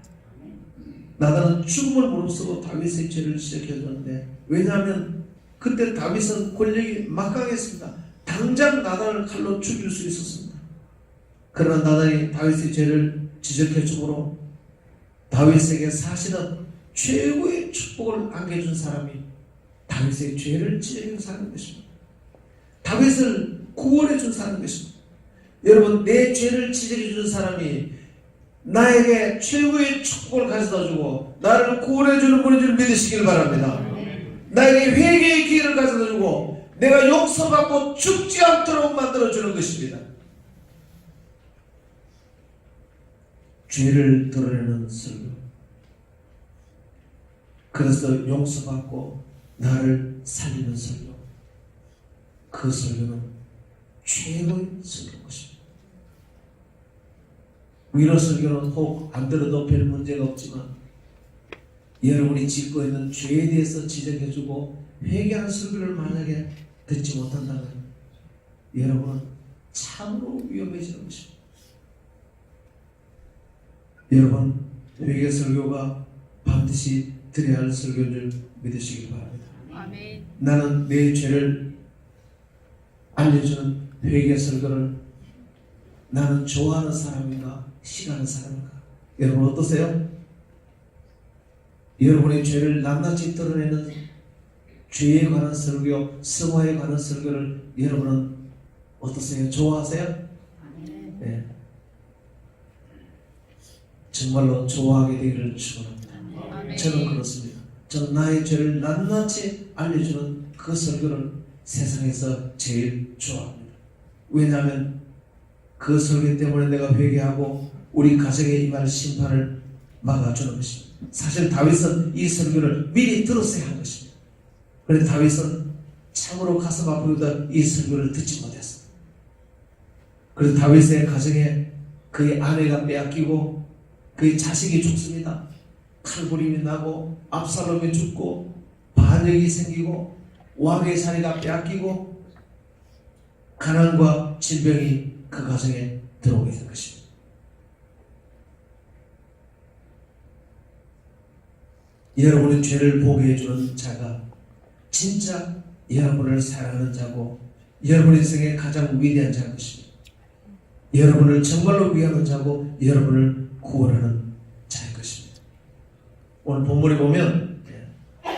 나단은 죽음을 무릅쓰고 다윗의 죄를 지적해줬는데, 왜냐하면 그때 다윗은 권력이 막강했습니다. 당장 나단을 칼로 죽일 수 있었습니다. 그러나 나단이 다윗의 죄를 지적해주므로 다윗에게 사실은 최고의 축복을 안겨준 사람이 다윗의 죄를 지적해준 사람인 것입니다. 다윗을 구원해준 사람인 것입니다. 여러분, 내 죄를 지적해준 사람이 나에게 최고의 축복을 가져다주고 나를 구원해주는 분인 줄 믿으시길 바랍니다. 나에게 회개의 기회를 가져다주고 내가 용서받고 죽지 않도록 만들어주는 것입니다. 죄를 드러내는 설교, 그래서 용서받고 나를 살리는 설교, 그 설교는 최고의 설교인 것입니다. 위로 설교는 혹 안 들어도 별 문제가 없지만 여러분이 짓고 있는 죄에 대해서 지적해주고 회개하는 설교를 만약에 듣지 못한다면 여러분은 참으로 위험해지는 것입니다. 여러분, 회개 설교가 반드시 드려야 할 설교인 줄 믿으시기 바랍니다. 아멘. 나는 내 죄를 알려주는 회개 설교를 나는 좋아하는 사람인가 싫어하는 사람인가? 여러분 어떠세요? 여러분의 죄를 낱낱이 드러내는 죄에 관한 설교, 성화에 관한 설교를 여러분은 어떠세요? 좋아하세요? 네. 정말로 좋아하게 되기를 축원합니다. 저는 그렇습니다. 저는 나의 죄를 낱낱이 알려주는 그 설교를 세상에서 제일 좋아합니다. 왜냐하면 그 설교 때문에 내가 회개하고 우리 가정에 임할 심판을 막아주는 것입니다. 사실 다윗은 이 설교를 미리 들었어야 한 것입니다. 그런데 다윗은 참으로 가슴 아프다 이 설교를 듣지 못했습니다. 그래서 다윗의 가정에 그의 아내가 빼앗기고 그의 자식이 죽습니다. 칼부림이 나고 압살롬이 죽고 반역이 생기고 왕의 자리가 빼앗기고 가난과 질병이 그 가정에 들어오게 된 것입니다. 여러분의 죄를 보게 해주는 자가 진짜 여러분을 사랑하는 자고 여러분의 인생의 가장 위대한 자인 것입니다. 여러분을 정말로 위하는 자고 여러분을 구원하는 자인 것입니다. 오늘 본문에 보면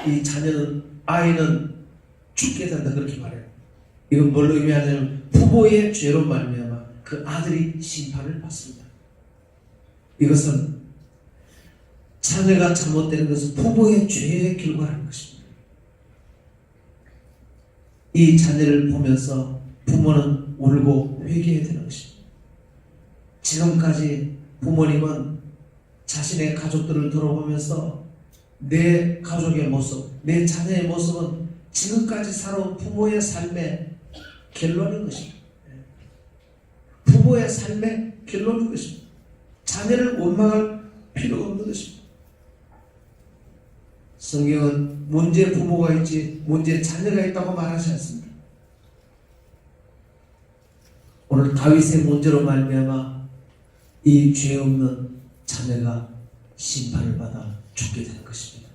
이 자녀는, 아이는 죽게 된다 그렇게 말해요. 이건 뭘 의미하냐면 부모의 죄로 말미암아 그 아들이 심판을 받습니다. 이것은 자녀가 잘못되는 것은 부모의 죄의 결과라는 것입니다. 이 자녀를 보면서 부모는 울고 회개해야 되는 것입니다. 지금까지 부모님은 자신의 가족들을 돌아보면서 내 가족의 모습, 내 자녀의 모습은 지금까지 살아온 부모의 삶의 결론인 것입니다. 부모의 삶의 결론인 것입니다. 자녀를 원망할 필요가 없는 것입니다. 성경은 문제 부모가 있지 문제 자녀가 있다고 말하지 않습니다. 오늘 다윗의 문제로 말미암아 이 죄 없는 자녀가 심판을 받아 죽게 되는 것입니다.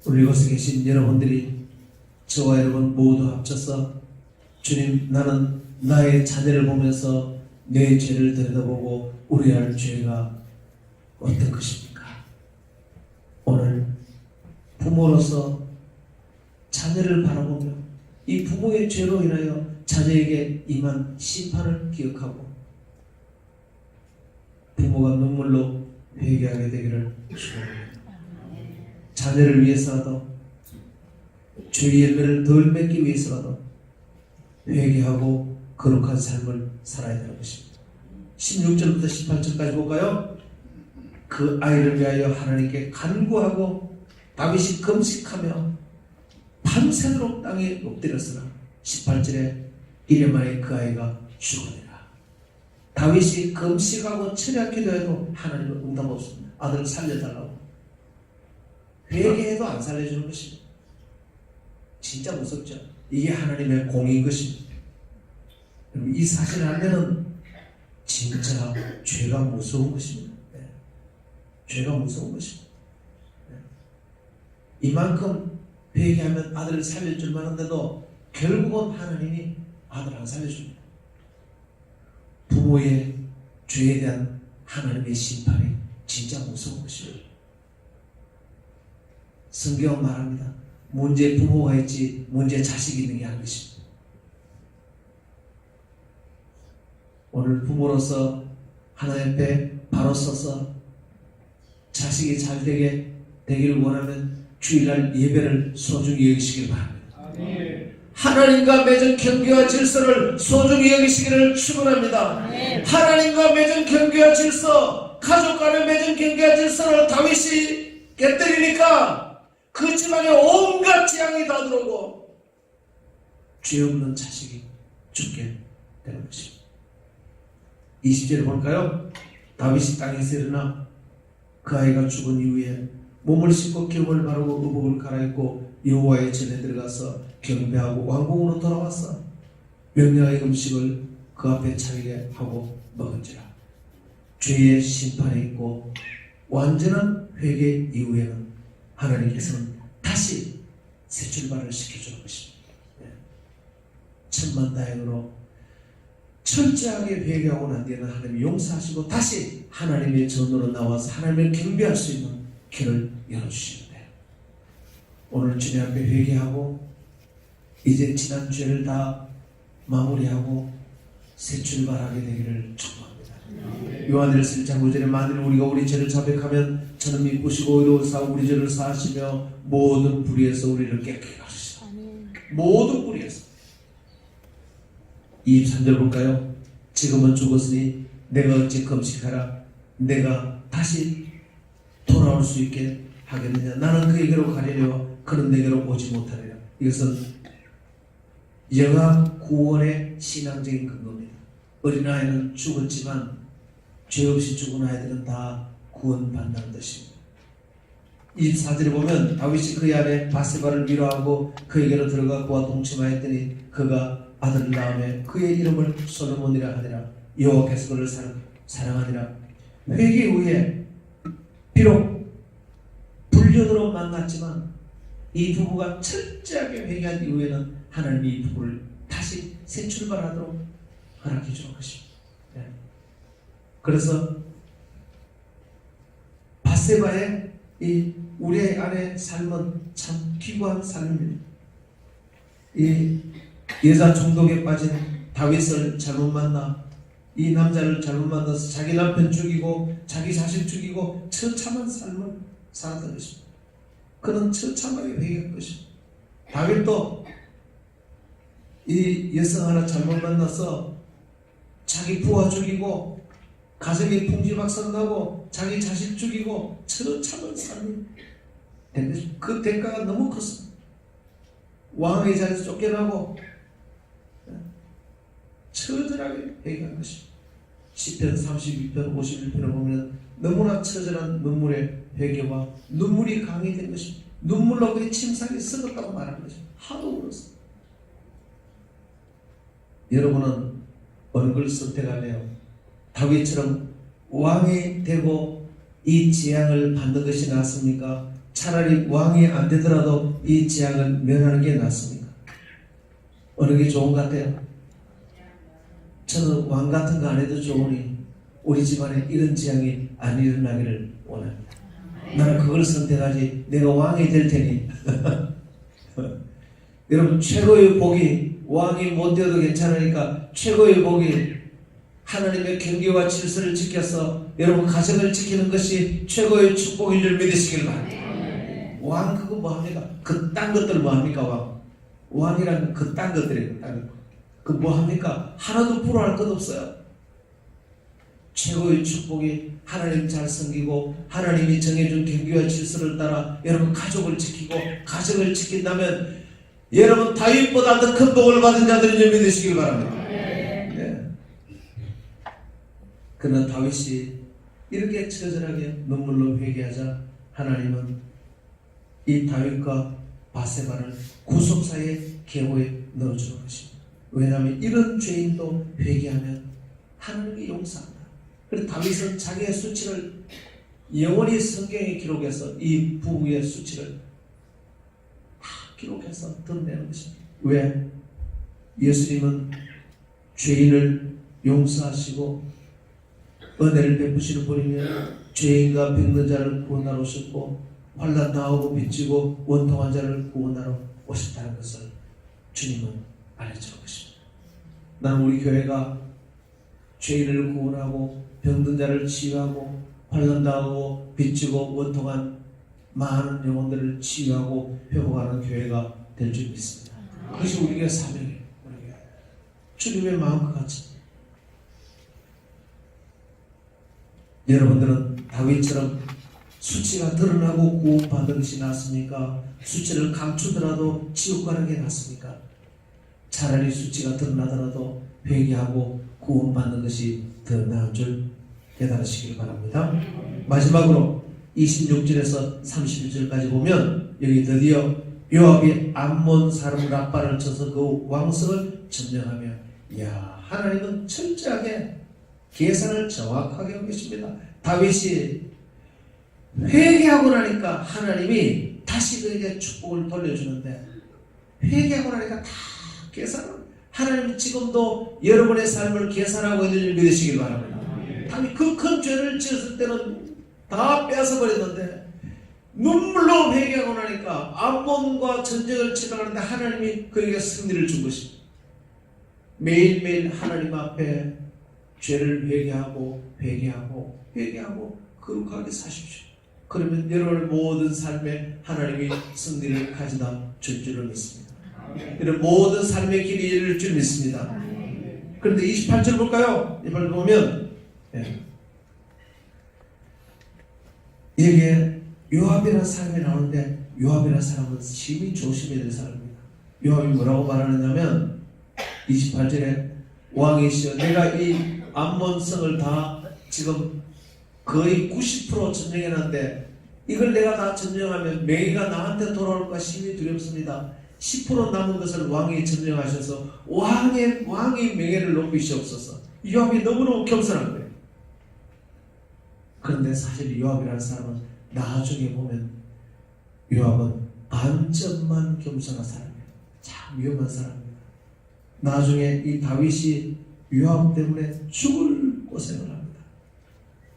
우리 이곳에 계신 여러분들이 저와 여러분 모두 합쳐서 주님, 나는 나의 자녀를 보면서 내 죄를 들여다보고 우려할 죄가 어떤 것입니까? 오늘 부모로서 자녀를 바라보며 이 부모의 죄로 인하여 자녀에게 임한 심판을 기억하고 부모가 눈물로 회개하게 되기를 축원합니다. 자녀를 위해서라도 주의 열매를 덜 맺기 위해서라도 회개하고 거룩한 삶을 살아야 되는 것입니다. 16절부터 18절까지 볼까요? 그 아이를 위하여 하나님께 간구하고 다윗이 금식하며 밤새도록 땅에 엎드렸으나 18절에 이래 만에 그 아이가 죽으니라. 다윗이 금식하고 철야 기도해도 하나님은 응답 없습니다. 아들을 살려달라고. 회개해도 안 살려주는 것입니다. 진짜 무섭죠. 이게 하나님의 공인 것입니다. 이 사실을 알면은 진짜 죄가 무서운 것입니다. 네. 죄가 무서운 것입니다. 네. 이만큼 회개하면 아들을 살릴 줄만 한데도 결국은 하나님이 아들 안 살려줍니다. 부모의 죄에 대한 하나님의 심판이 진짜 무서운 것입니다. 성경은 말합니다. 문제 부모가 있지 문제 자식이 있는 게 아닌 것입니다. 오늘 부모로서 하나님 앞에 바로 서서 자식이 잘 되기를 원하면 주일날 예배를 소중히 여기시길 바랍니다. 하나님과 맺은 경계와 질서를 소중히 여기시기를 축원합니다. 하나님과 맺은 경계와 질서, 가족 간에 맺은 경계와 질서를 다윗이 깨뜨리니까 그 집안에 온갖 재앙이 다 들어오고 죄 없는 자식이 죽게 되는 것입니다. 20절을 볼까요? 다윗이 땅에서 일어나 그 아이가 죽은 이후에 몸을 씻고 기름을 바르고 의복을 갈아입고 여호와의 전에 들어가서 경배하고 왕궁으로 돌아왔어 명령의 음식을 그 앞에 차리게 하고 먹은지라. 죄의 심판이 있고 완전한 회개 이후에는 하나님께서는 다시 새 출발을 시켜주는 것입니다. 천만다행으로 철저하게 회개하고 난 뒤에는 하나님이 용서하시고 다시 하나님의 전으로 나와서 하나님을 경배할 수 있는 길을 열어주시는데요. 오늘 주님 앞에 회개하고 이제 지난 죄를 다 마무리하고 새 출발하게 되기를 축복합니다. 요한일서 1장 9절에 만일 우리가 우리 죄를 자백하면 저는 미쁘시고 의로우사 우리 죄를 사하시며 모든 불의에서 우리를 깨끗게 하시사. 모든 불의에서. 23절 볼까요? 지금은 죽었으니 내가 어찌 금식하라 내가 다시 돌아올 수 있게 하겠느냐. 나는 그에게로 가려려 그는 내게로 오지 못하리라. 이것은 영아 구원의 신앙적인 근거입니다. 어린아이는 죽었지만 죄 없이 죽은 아이들은 다 구원받는다는 뜻입니다. 24절에 보면 다윗이 그의 아내 바세바를 위로하고 그에게로 들어가 그와 동침하였더니 그가 아들을 낳으며 그의 이름을 솔로몬이라 하니라. 여호와께서 그를 사랑하니라. 회개 후에 비록 불륜으로 만났지만 이 부부가 철저하게 회개한 이후에는 하나님이 이 부부를 다시 새 출발하도록 허락해 주는 것입니다. 네. 그래서 바세바의 이 우리의 아내 삶은 참 귀한 삶입니다. 이 여자 중독에 빠진 다윗을 잘못 만나 이 남자를 잘못 만나서 자기 남편 죽이고 자기 자식 죽이고 처참한 삶을 살았던 것입니다. 그는 처참하게 회개한 것입니다. 다윗도 이 여성 하나 잘못 만나서 자기 부하 죽이고 가정에 풍지박산 나고 자기 자식 죽이고 처참한 삶이 된 것입니다. 그 대가가 너무 컸습니다. 왕의 자리에서 쫓겨나고 처절하게 회개한 것입니다. 시편 32편 51편을 보면 너무나 처절한 눈물의 회개와 눈물이 강해진 것입니다. 눈물로 그의 침상이 썩었다고 말하는 것입니다. 하도 울었습니다. 여러분은 어느 걸 선택할래요? 다윗처럼 왕이 되고 이 재앙을 받는 것이 낫습니까? 차라리 왕이 안 되더라도 이 재앙을 면하는 게 낫습니까? 어느 게 좋은 것 같아요? 저는 왕 같은 거 안 해도 좋으니 우리 집안에 이런 재앙이 안 일어나기를 원합니다. 나는 그걸 선택하지 내가 왕이 될 테니 여러분 최고의 복이 왕이 못 되어도 괜찮으니까 최고의 복이 하나님의 경계와 질서를 지켜서 여러분 가정을 지키는 것이 최고의 축복인 줄 믿으시길 바랍니다. 왕 그거 뭐합니까? 그딴 것들 뭐합니까? 왕이란 그딴 것들이에요. 그 뭐합니까? 하나도 부러워할 것 없어요. 최고의 축복이 하나님 잘 섬기고 하나님이 정해준 경계와 질서를 따라 여러분 가족을 지키고 가정을 지킨다면 여러분 다윗보다 더 큰 복을 받은 자들인 줄 믿으시길 바랍니다. 네. 그러나 다윗이 이렇게 처절하게 눈물로 회개하자 하나님은 이 다윗과 바세바를 구속사의 계보에 넣어주는 것입니다. 왜냐하면 이런 죄인도 회개하면 하나님이 용서한다. 그래서 다윗은 자기의 수치를 영원히 성경에 기록해서 이 부부의 수치를 다 기록해서 드러내는 것입니다. 왜? 예수님은 죄인을 용서하시고 은혜를 베푸시는 분이며 죄인과 병든 자를 구원하러 오셨고 환난 당하고 빚지고 원통한 자를 구원하러 오셨다는 것을 주님은 알려주는 것입니다. 나는 우리 교회가 죄인을 구원하고 병든 자를 치유하고 환난 당하고 빚지고 원통한 많은 영혼들을 치유하고 회복하는 교회가 될 줄 믿습니다. 그것이 우리 교회 사명이에요. 주님의 마음과 같이 여러분들은 다윗처럼 수치가 드러나고 구원받는 것이 낫습니까? 수치를 감추더라도 지옥 가는 게 낫습니까? 차라리 수치가 드러나더라도 회개하고 구원받는 것이 더 나은 줄 깨달으시길 바랍니다. 마지막으로 26절에서 31절까지 보면 여기 드디어 요압이 암몬 사람 랍바를 쳐서 그 왕성을 점령하며 하나님은 철저하게 계산을 정확하게 하고 계십니다. 다윗이 회개하고 나니까 하나님이 다시 그에게 축복을 돌려주는데 회개하고 나니까 다 계산을 하나님은 지금도 여러분의 삶을 계산하고 있는 줄 믿으시길 바랍니다. 다윗 그 큰 죄를 지었을 때는 다 뺏어버렸는데 눈물로 회개하고 나니까 암몬과 전쟁을 치러가는데 하나님이 그에게 승리를 준 것입니다. 매일매일 하나님 앞에 죄를 회개하고 거룩하게 사십시오. 그러면 여러분의 모든 삶에 하나님이 승리를 가져다 줄 줄을 믿습니다. 이런 모든 삶의 길이 이룰 줄 믿습니다. 그런데 28절 볼까요? 이걸 보면 여기에 요압이라는 사람이 나오는데 요압이라는 사람은 심히 조심해야 될 사람입니다. 요압이 뭐라고 말하느냐면 28절에 왕이시여 내가 이 암몬성을 다 지금 거의 90% 점령해놨는데 이걸 내가 다 점령하면 명예가 나한테 돌아올까 심히 두렵습니다. 10% 남은 것을 왕이 점령하셔서 왕의 명예를 높이시옵소서. 요압이 너무너무 겸손한 거예요. 그런데 사실 요압이라는 사람은 나중에 보면 요압은 반점만 겸손한 사람이에요. 참 위험한 사람입니다. 나중에 이 다윗이 요압 때문에 죽을 고생을 합니다.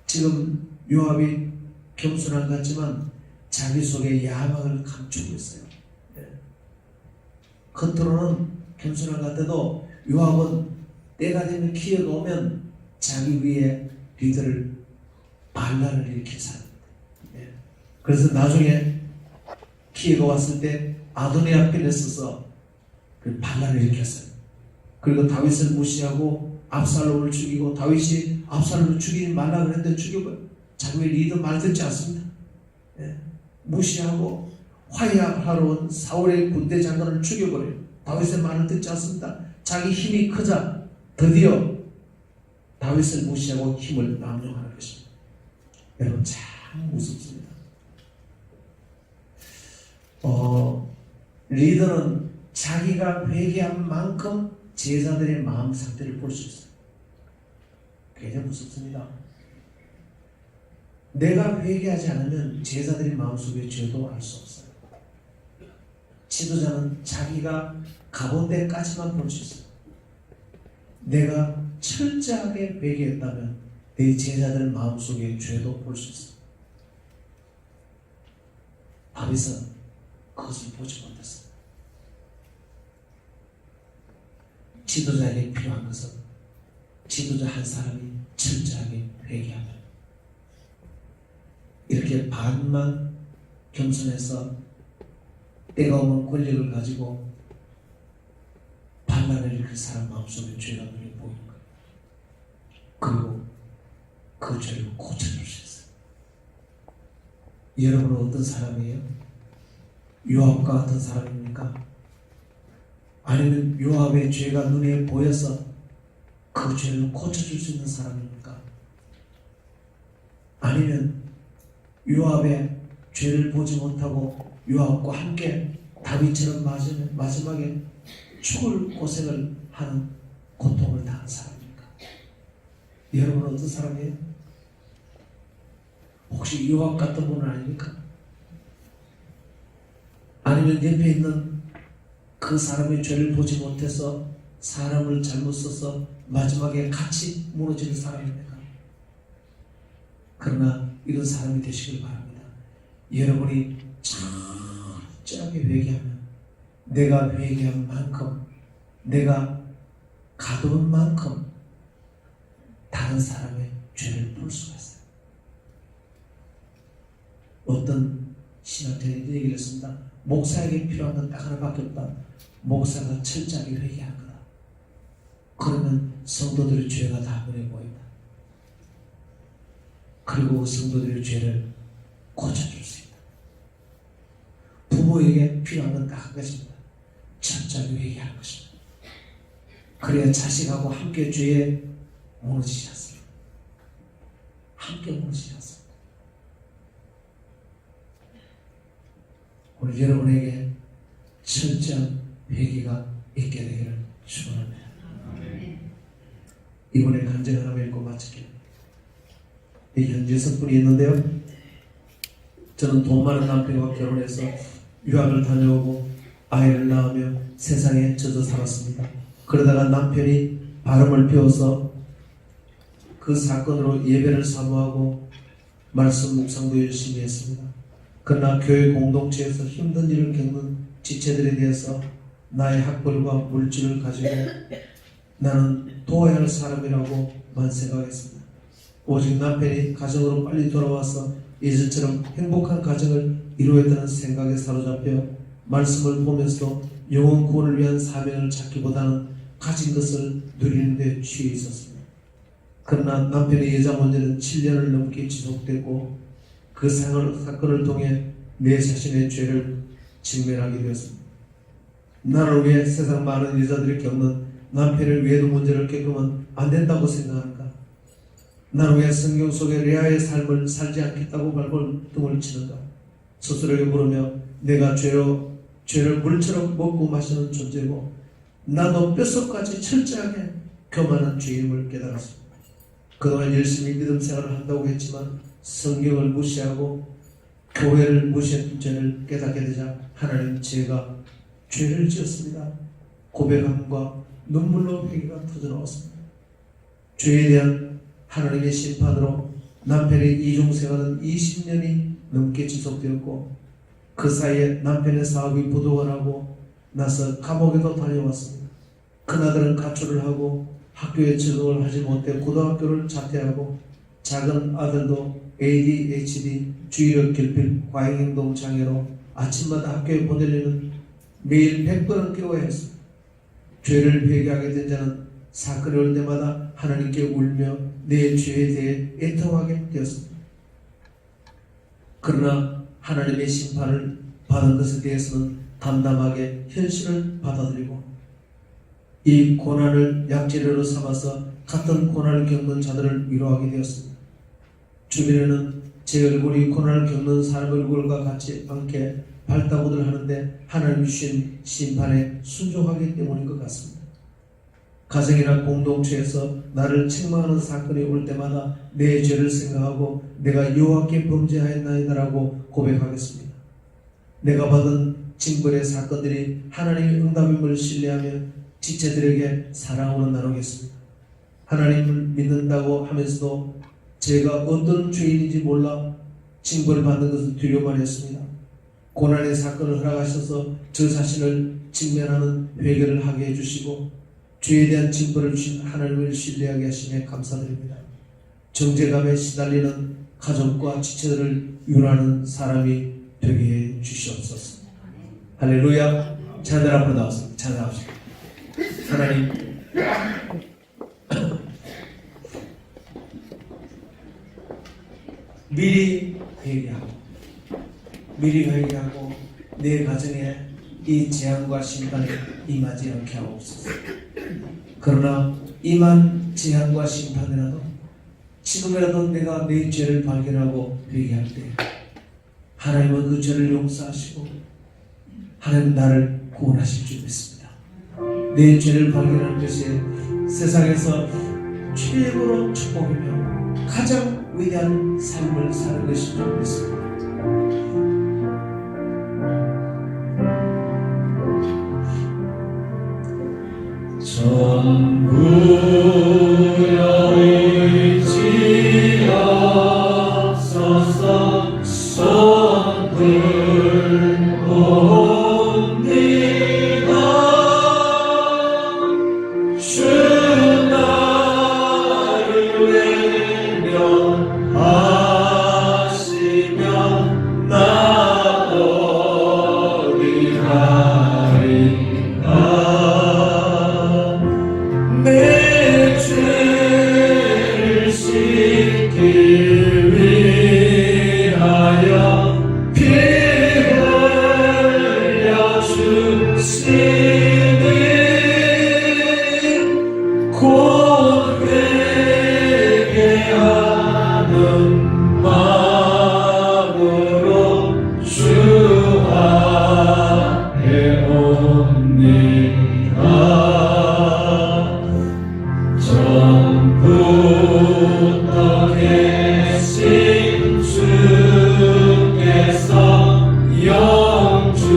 지금 요압이 겸손한 것 같지만 자기 속에 야망을 감추고 있어요. 겉으로는 겸손한 것 같아도 요압은 때가 되면 기회가 오면 자기 위에 리더를 반란을 일으킨 사람입니다. 예. 그래서 나중에 기회가 왔을 때 아도니아 편에 서서 그 반란을 일으켰어요. 그리고 다윗을 무시하고 압살롬을 죽이고, 다윗이 압살롬을 죽이지 말라 그랬는데 죽여버려. 자기의 리더 말 듣지 않습니다. 예. 무시하고 화해하러 온 사울의 군대 장관을 죽여버려요. 다윗의 말을 듣지 않습니다. 자기 힘이 크자 드디어 다윗을 무시하고 힘을 남용하는 것입니다. 여러분 참 무섭습니다. 리더는 자기가 회개한 만큼 제자들의 마음 상태를 볼 수 있어요. 굉장히 무섭습니다. 내가 회개하지 않으면 제자들의 마음속의 죄도 알 수 없어요. 지도자는 자기가 가본 데까지만 볼 수 있어요. 내가 철저하게 회개했다면 내 제자들 마음속의 죄도 볼 수 있어요. 다윗은 그것을 보지 못했어요. 지도자에게 필요한 것은 지도자 한 사람이 철저하게 회개하면, 이렇게 반만 겸손해서 때가 오면 권력을 가지고 반란을 일으킬 사람 마음속에 죄가 눈에 보이는 거예요. 그리고 그 죄를 고쳐줄 수 있어요. 여러분은 어떤 사람이에요? 요압과 같은 사람입니까? 아니면 요압의 죄가 눈에 보여서 그 죄를 고쳐줄 수 있는 사람입니까? 아니면 요압의 죄를 보지 못하고 요압과 함께 다윗처럼 마지막에 죽을 고생을 하는 고통을 당한 사람입니까? 여러분은 어떤 사람이에요? 혹시 요압 같은 분은 아닙니까? 아니면 옆에 있는 그 사람의 죄를 보지 못해서 사람을 잘못 써서 마지막에 같이 무너지는 사람입니까? 그러나 이런 사람이 되시길 바랍니다. 여러분이 철저하게 회개하면, 내가 회개한 만큼, 내가 가둬온 만큼 다른 사람의 죄를 볼 수가 있어요. 어떤 신학자들이 얘기를 했습니다. 목사에게 필요한 건 딱 하나밖에 없다. 목사가 철저하게 회개하는 거다. 그러면 성도들의 죄가 다 눈에 보인다. 그리고 성도들의 죄를 고쳐줄 수 있다. 부모에게 필요한 건 딱 한 가지입니다. 철저하게 회개하는 것입니다. 그래야 자식하고 함께 죄에 무너지지 않습니다. 함께 무너지지 않습니다. 오늘 여러분에게 철저한 회개가 있게 되기를 축원합니다. 이번에 간증 하나 읽고 마칠게요. 현재 6분이 있는데요. 저는 돈 많은 남편과 결혼해서 유학을 다녀오고 아이를 낳으며 세상에 젖어 살았습니다. 그러다가 남편이 발음을 배워서 그 사건으로 예배를 사모하고 말씀 묵상도 열심히 했습니다. 그러나 교회 공동체에서 힘든 일을 겪는 지체들에 대해서 나의 학벌과 물질을 가지고 나는 도와야 할 사람이라고만 생각했습니다. 오직 남편이 가정으로 빨리 돌아와서 예전처럼 행복한 가정을 이루었다는 생각에 사로잡혀 말씀을 보면서도 영혼 구원을 위한 사명을 찾기보다는 가진 것을 누리는 데 취해 있었습니다. 그러나 남편의 여자 문제는 7년을 넘게 지속되고 그 사건을 통해 내 자신의 죄를 직면하게 되었습니다. 나를 위해 세상 많은 여자들이 겪는 남편의 외도 문제를 겪으면 안 된다고 생각하는가? 나를 위해 성경 속의 레아의 삶을 살지 않겠다고 발버둥을 치는가? 스스로에게 물으며 내가 죄를 물처럼 먹고 마시는 존재고 나도 뼛속까지 철저하게 교만한 죄임을 깨달았습니다. 그동안 열심히 믿음 생활을 한다고 했지만 성경을 무시하고 교회를 무시했던 죄를 깨닫게 되자 하나님, 제가 죄를 지었습니다. 고백함과 눈물로 회개가 터져나왔습니다. 죄에 대한 하나님의 심판으로 남편의 이중생활은 20년이 넘게 지속되었고 그 사이에 남편의 사업이 부도가 나고 나서 감옥에도 다녀왔습니다. 큰아들은 가출을 하고 학교에 적응을 하지 못해 고등학교를 자퇴하고, 작은 아들도 ADHD, 주의력 결핍, 과잉행동 장애로 아침마다 학교에 보내려면 매일 100번은 깨워야 했습니다. 죄를 회개하게 된 자는 사건이 올 때마다 하나님께 울며 내 죄에 대해 애통하게 되었습니다. 그러나 하나님의 심판을 받은 것에 대해서는 담담하게 현실을 받아들이고, 이 고난을 약재료로 삼아서 같은 고난을 겪는 자들을 위로하게 되었습니다. 주변에는 제 얼굴이 고난을 겪는 사람 얼굴과 같지 않게 밝다고들 하는데, 하나님이 주신 심판에 순종하기 때문인 것 같습니다. 가정이나 공동체에서 나를 책망하는 사건이 올 때마다 내 죄를 생각하고 내가 여호와께 범죄하였나이다라고 고백하겠습니다. 내가 받은 징벌의 사건들이 하나님의 응답임을 신뢰하며 지체들에게 사랑으로 나누겠습니다. 하나님을 믿는다고 하면서도 제가 어떤 죄인인지 몰라 징벌을 받는 것을 두려워만 했습니다. 고난의 사건을 허락하셔서 저 자신을 직면하는 회개를 하게 해주시고 죄에 대한 징벌을 주신 하나님을 신뢰하게 하시며 감사드립니다. 정죄감에 시달리는 가족과 지체들을 위로하는 사람이 되게 해 주시옵소서. 할렐루야. 자들 앞으로 나와서 찬양합시다. 하나님, 미리 회개하고 내 가정에 이 재앙과 심판에 임하지 않게 하옵소서. 그러나 임한 재앙과 심판이라도 지금이라도 내가 내 죄를 발견하고 회개할 때 하나님은 그 죄를 용서하시고 하나님 나를 구원하실 줄 믿습니다. 내 죄를 발견하는 것이 세상에서 최고로 축복이며 가장 위대한 삶을 사는 것인 줄 믿습니다. 전부여 의지하소서. 손 들옵니다. 주 나를 외면하시면 나 어디 가리까. 내 죄를 씻기 위하여 피 흘려 주시니 곧 회개하는 마음으로 주 앞에 옵니다. 전부터 계신 주께서 영주를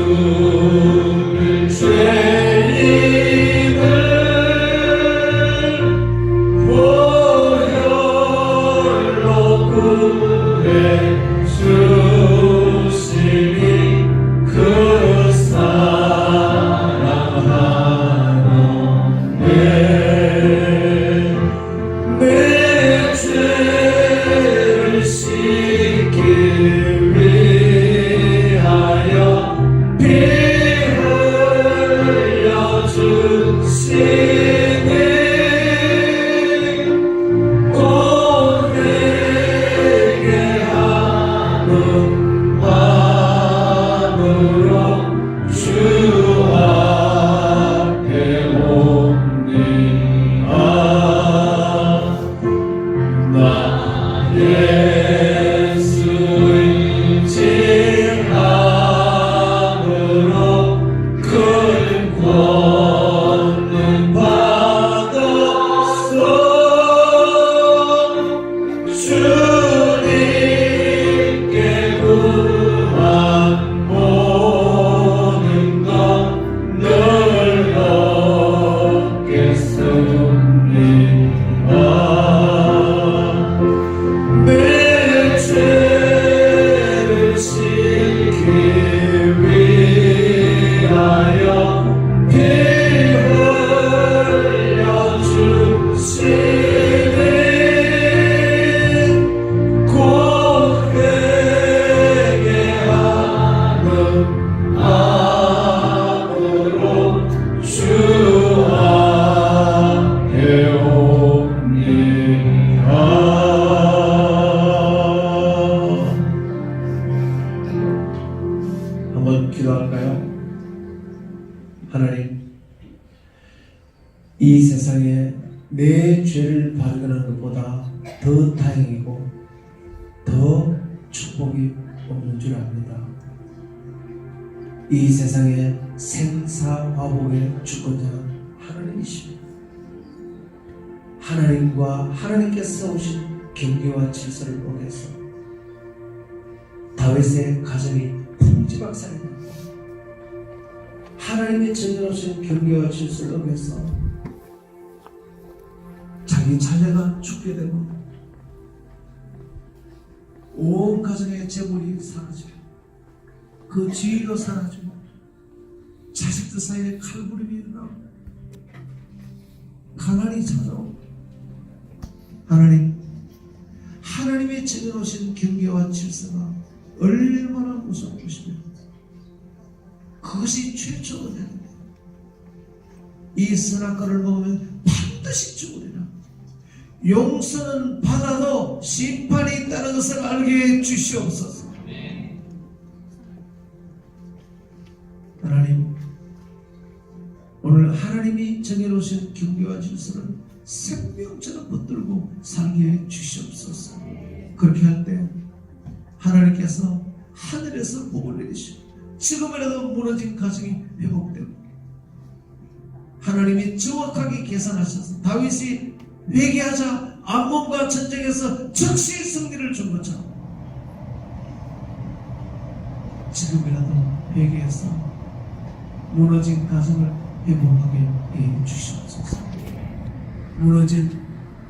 죄인을 보혈로 구해 주시니 그 사랑하노네. 내 죄를 씻기 위하여 피 흘려 주시니 곧 회개하는 죄를 발견하는 것보다 더 다행이고 더 축복이 없는 줄 압니다. 이 세상의 생사화복의 주권자는 하나님이십니다. 하나님과 하나님께서 오신 경계와 질서를 어겨서 다윗의 가정이 풍지박산이 났고, 하나님의 정해놓으신 경계와 질서를 어겨서 자기 자녀가 죽게 되고 온 가정의 재물이 사라지고 그 지위도 사라지고 자식들 사이에 칼부림이 일어나고 가난이 찾아오고, 하나님의 정해놓으신 경계와 질서가 얼마나 무서운 것이며 그것이 최초가 되는데, 이 선악과를 먹으면 반드시 죽으리라. 용서는 받아도 심판이 있다는 것을 알게 해주시옵소서. 하나님, 오늘 하나님이 정해놓으신 경계와 질서를 생명처럼 붙들고 살게 해주시옵소서. 그렇게 할 때 하나님께서 하늘에서 복을 내리시고 지금이라도 무너진 가정이 회복되고, 하나님이 정확하게 계산하셔서 다윗이 회개하자 암몬과 전쟁에서 즉시 승리를 준 것처럼 지금이라도 회개해서 무너진 가정을 회복하게 해 주시옵소서. 무너진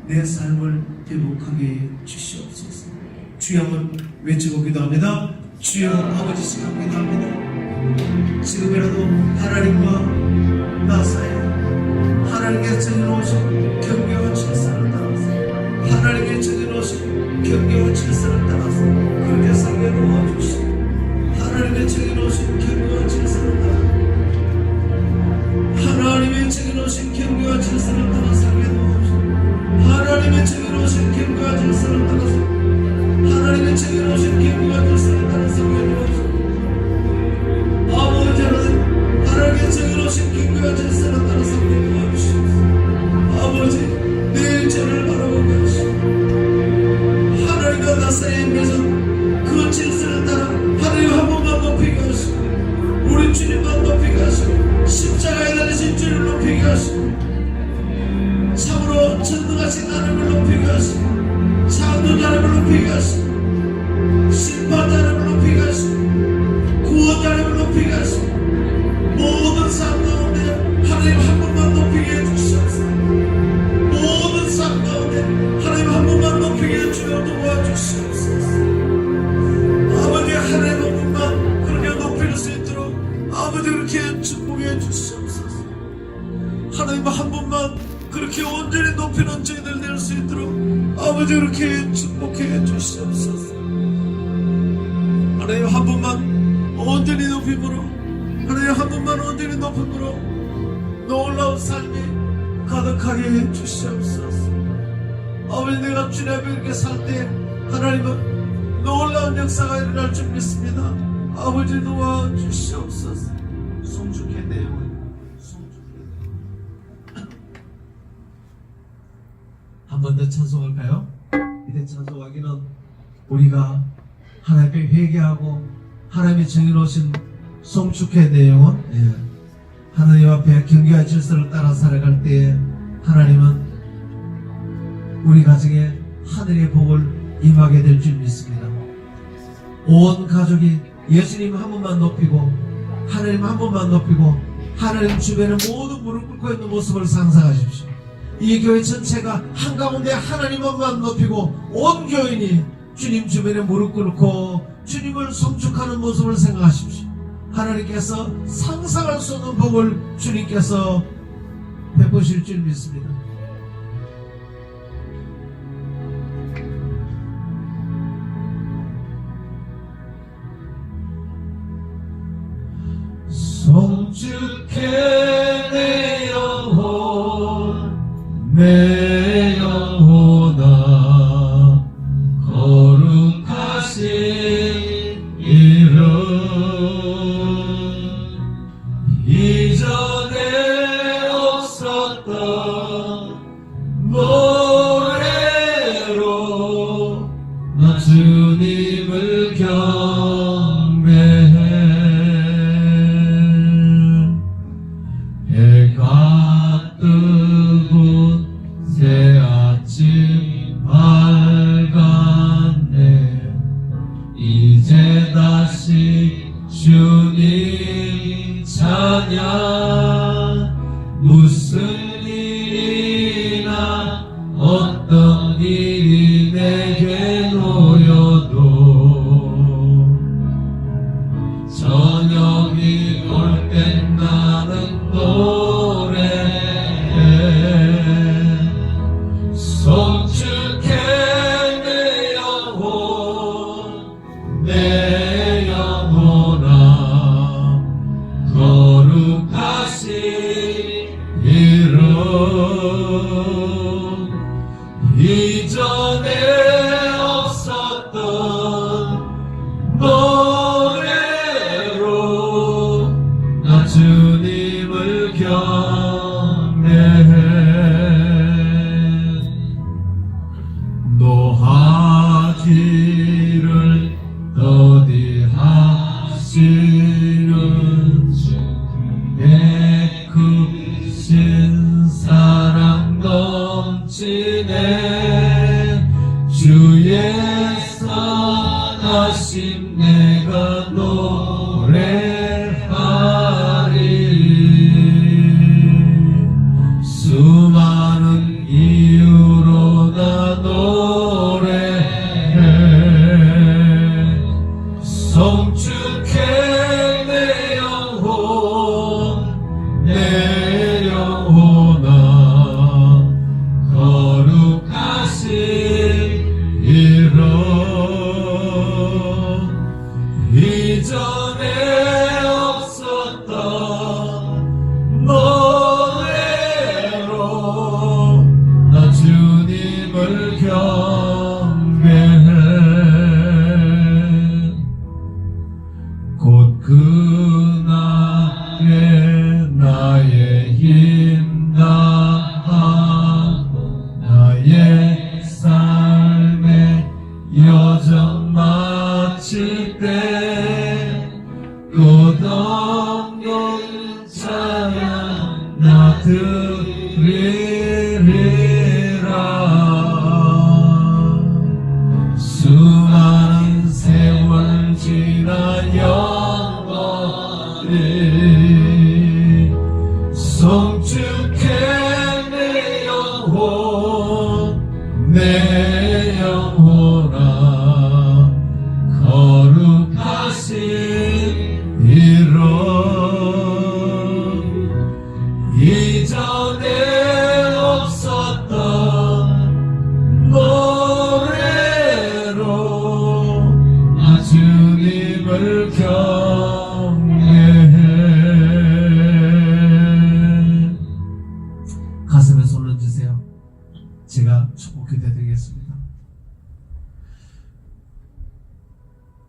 내 삶을 회복하게 해 주시옵소서. 주여 한번 외치고 기도합니다. 주여 아버지 시간 기도합니다. 지금이라도 하나님과 나 사이 하나님께서 정해놓으신 경계와 질서를 따라서, 하나님의 정해놓으신 경계와 질서를 따라서 그렇게 살게 도와주시고, 하나님의 정해놓으신 경계와 질서를 따라 하나님의 정해놓으신 경계와 질서를 따라 살게 도와주시고, 하나님의 정해놓으신 경계와 질서를 따라서 하나님의 정해놓으신 경계와 질서를 따라 살게 도와주시고, 아버지 하나님, 하나님의 정해놓으신 경계와 질서를 따라 살게 도와주시고, 아버지 내 죄를 바라보게 하시고, 하나님과 나 사이에 맺은 그 질서를 따라 하나님 한 번만 높이게 하시고, 우리 주님만 높이게 하시고, 십자가에 달리신 주를 높이게 하시고, 참으로 전능하신 하나님을 높이게 하시고, 창조자 하나님을 높이게 하시고, 심판자 하나님을 높이게 하시고, 구원자 하나님을 높이게 하시고, 모든 삶 가운데 하나님 한 번만 높이게 해주시옵소서. 모든 삶 가운데 하나님 한 번만 높이게 해주여 도와주시옵소서. 아버지 하나님 한 번만 그렇게 높일 수 있도록 아버지 그렇게 축복해 주시옵소서. 하나님 한 번만 그렇게 온전히 높이는 저희들 될 수 있도록 아버지 그렇게 축복해 주시옵소서. 하나님 한 번만 온전히 높임으로, 하나님 한 번만 온전히 높임으로 놀라운 삶이 가득하게 해 주시옵소서. 아버지 내가 주님 앞에 이렇게 살 때 하나님은 놀라운 역사가 일어날 줄 믿습니다. 아버지 도와주시옵소서. 송축해 내용을 한 번 더 찬송할까요? 이제 찬송하기는 우리가 하나님 앞에 회개하고 하나님이 정해놓으신 송축회 내용은 하나님 앞에 경계와 질서를 따라 살아갈 때에 하나님은 우리 가정에 하늘의 복을 임하게 될 줄 믿습니다. 온 가족이 예수님 한 번만 높이고 하나님 한 번만 높이고 하나님 주변에 모든 무릎 꿇고 있는 모습을 상상하십시오. 이 교회 전체가 한가운데 하나님만 높이고 온 교인이 주님 주변에 무릎 꿇고 주님을 송축하는 모습을 생각하십시오. 하나님께서 상상할 수 없는 복을 주님께서 베푸실 줄 믿습니다. 송축해 내 영혼 내 영혼아 거룩하신 이름 이전에 없었던 주님을 경배해. 해가 뜨고 새 아침 밝았네. 이제 다시 주님 찬양. 무슨 일이나 어떤 일이 내게 놓여도 저녁이 올 땐 나는 노래해. 송축해 내 영혼, 내 영혼아. 거룩하신 이름. 이전에 없었던 노래로 나 주님을 경배해. 노하기를 더디하시는 주의 크신 사랑 넘치네. 주의 선하심 내가 노래하리. 수많은 이유로 나 노래해. 송축해 내 영혼, 내 영혼아. 거룩하신 이름. 이전에 없었던 노래로 나 주님을 경배해. 곧 그날에 나의 힘 다하고 나의 삶의 여정 마칠 때 끝없는 찬양 나 드리리라. 수많은 세월 지난 영원히 송축해 내 영혼, 내 영혼아. 거룩하신 이름. 이전에 없었던 노래로 나 주님을 경배해. 가슴에 손 얹으세요. 제가 축복 기도드리겠습니다.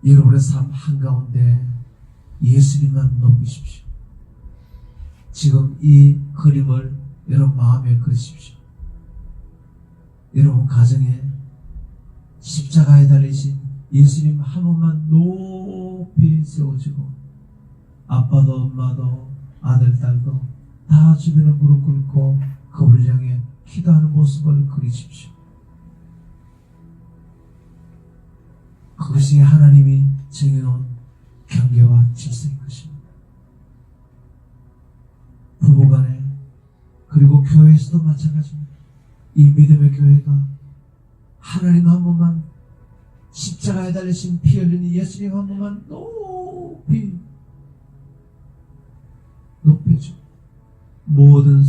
여러분의 삶 한가운데 예수님만 높이십시오. 지금 이 그림을 여러분 마음에 그리십시오. 여러분 가정에 십자가에 달리신 예수님 한 번만 높이 세워지고 아빠도 엄마도 아들 딸도 다 주변에 무릎 꿇고 그분을 향해 기도하는 모습을 그리십시오. 그것이 하나님이 정해놓은 경계와 질서인 것입니다. 부부간에 그리고 교회에서도 마찬가지입니다. 이 믿음의 교회가 하나님 한 번만 십자가에 달리신 피 흘리는 예수님 한 번만 높이 높여줘. 모든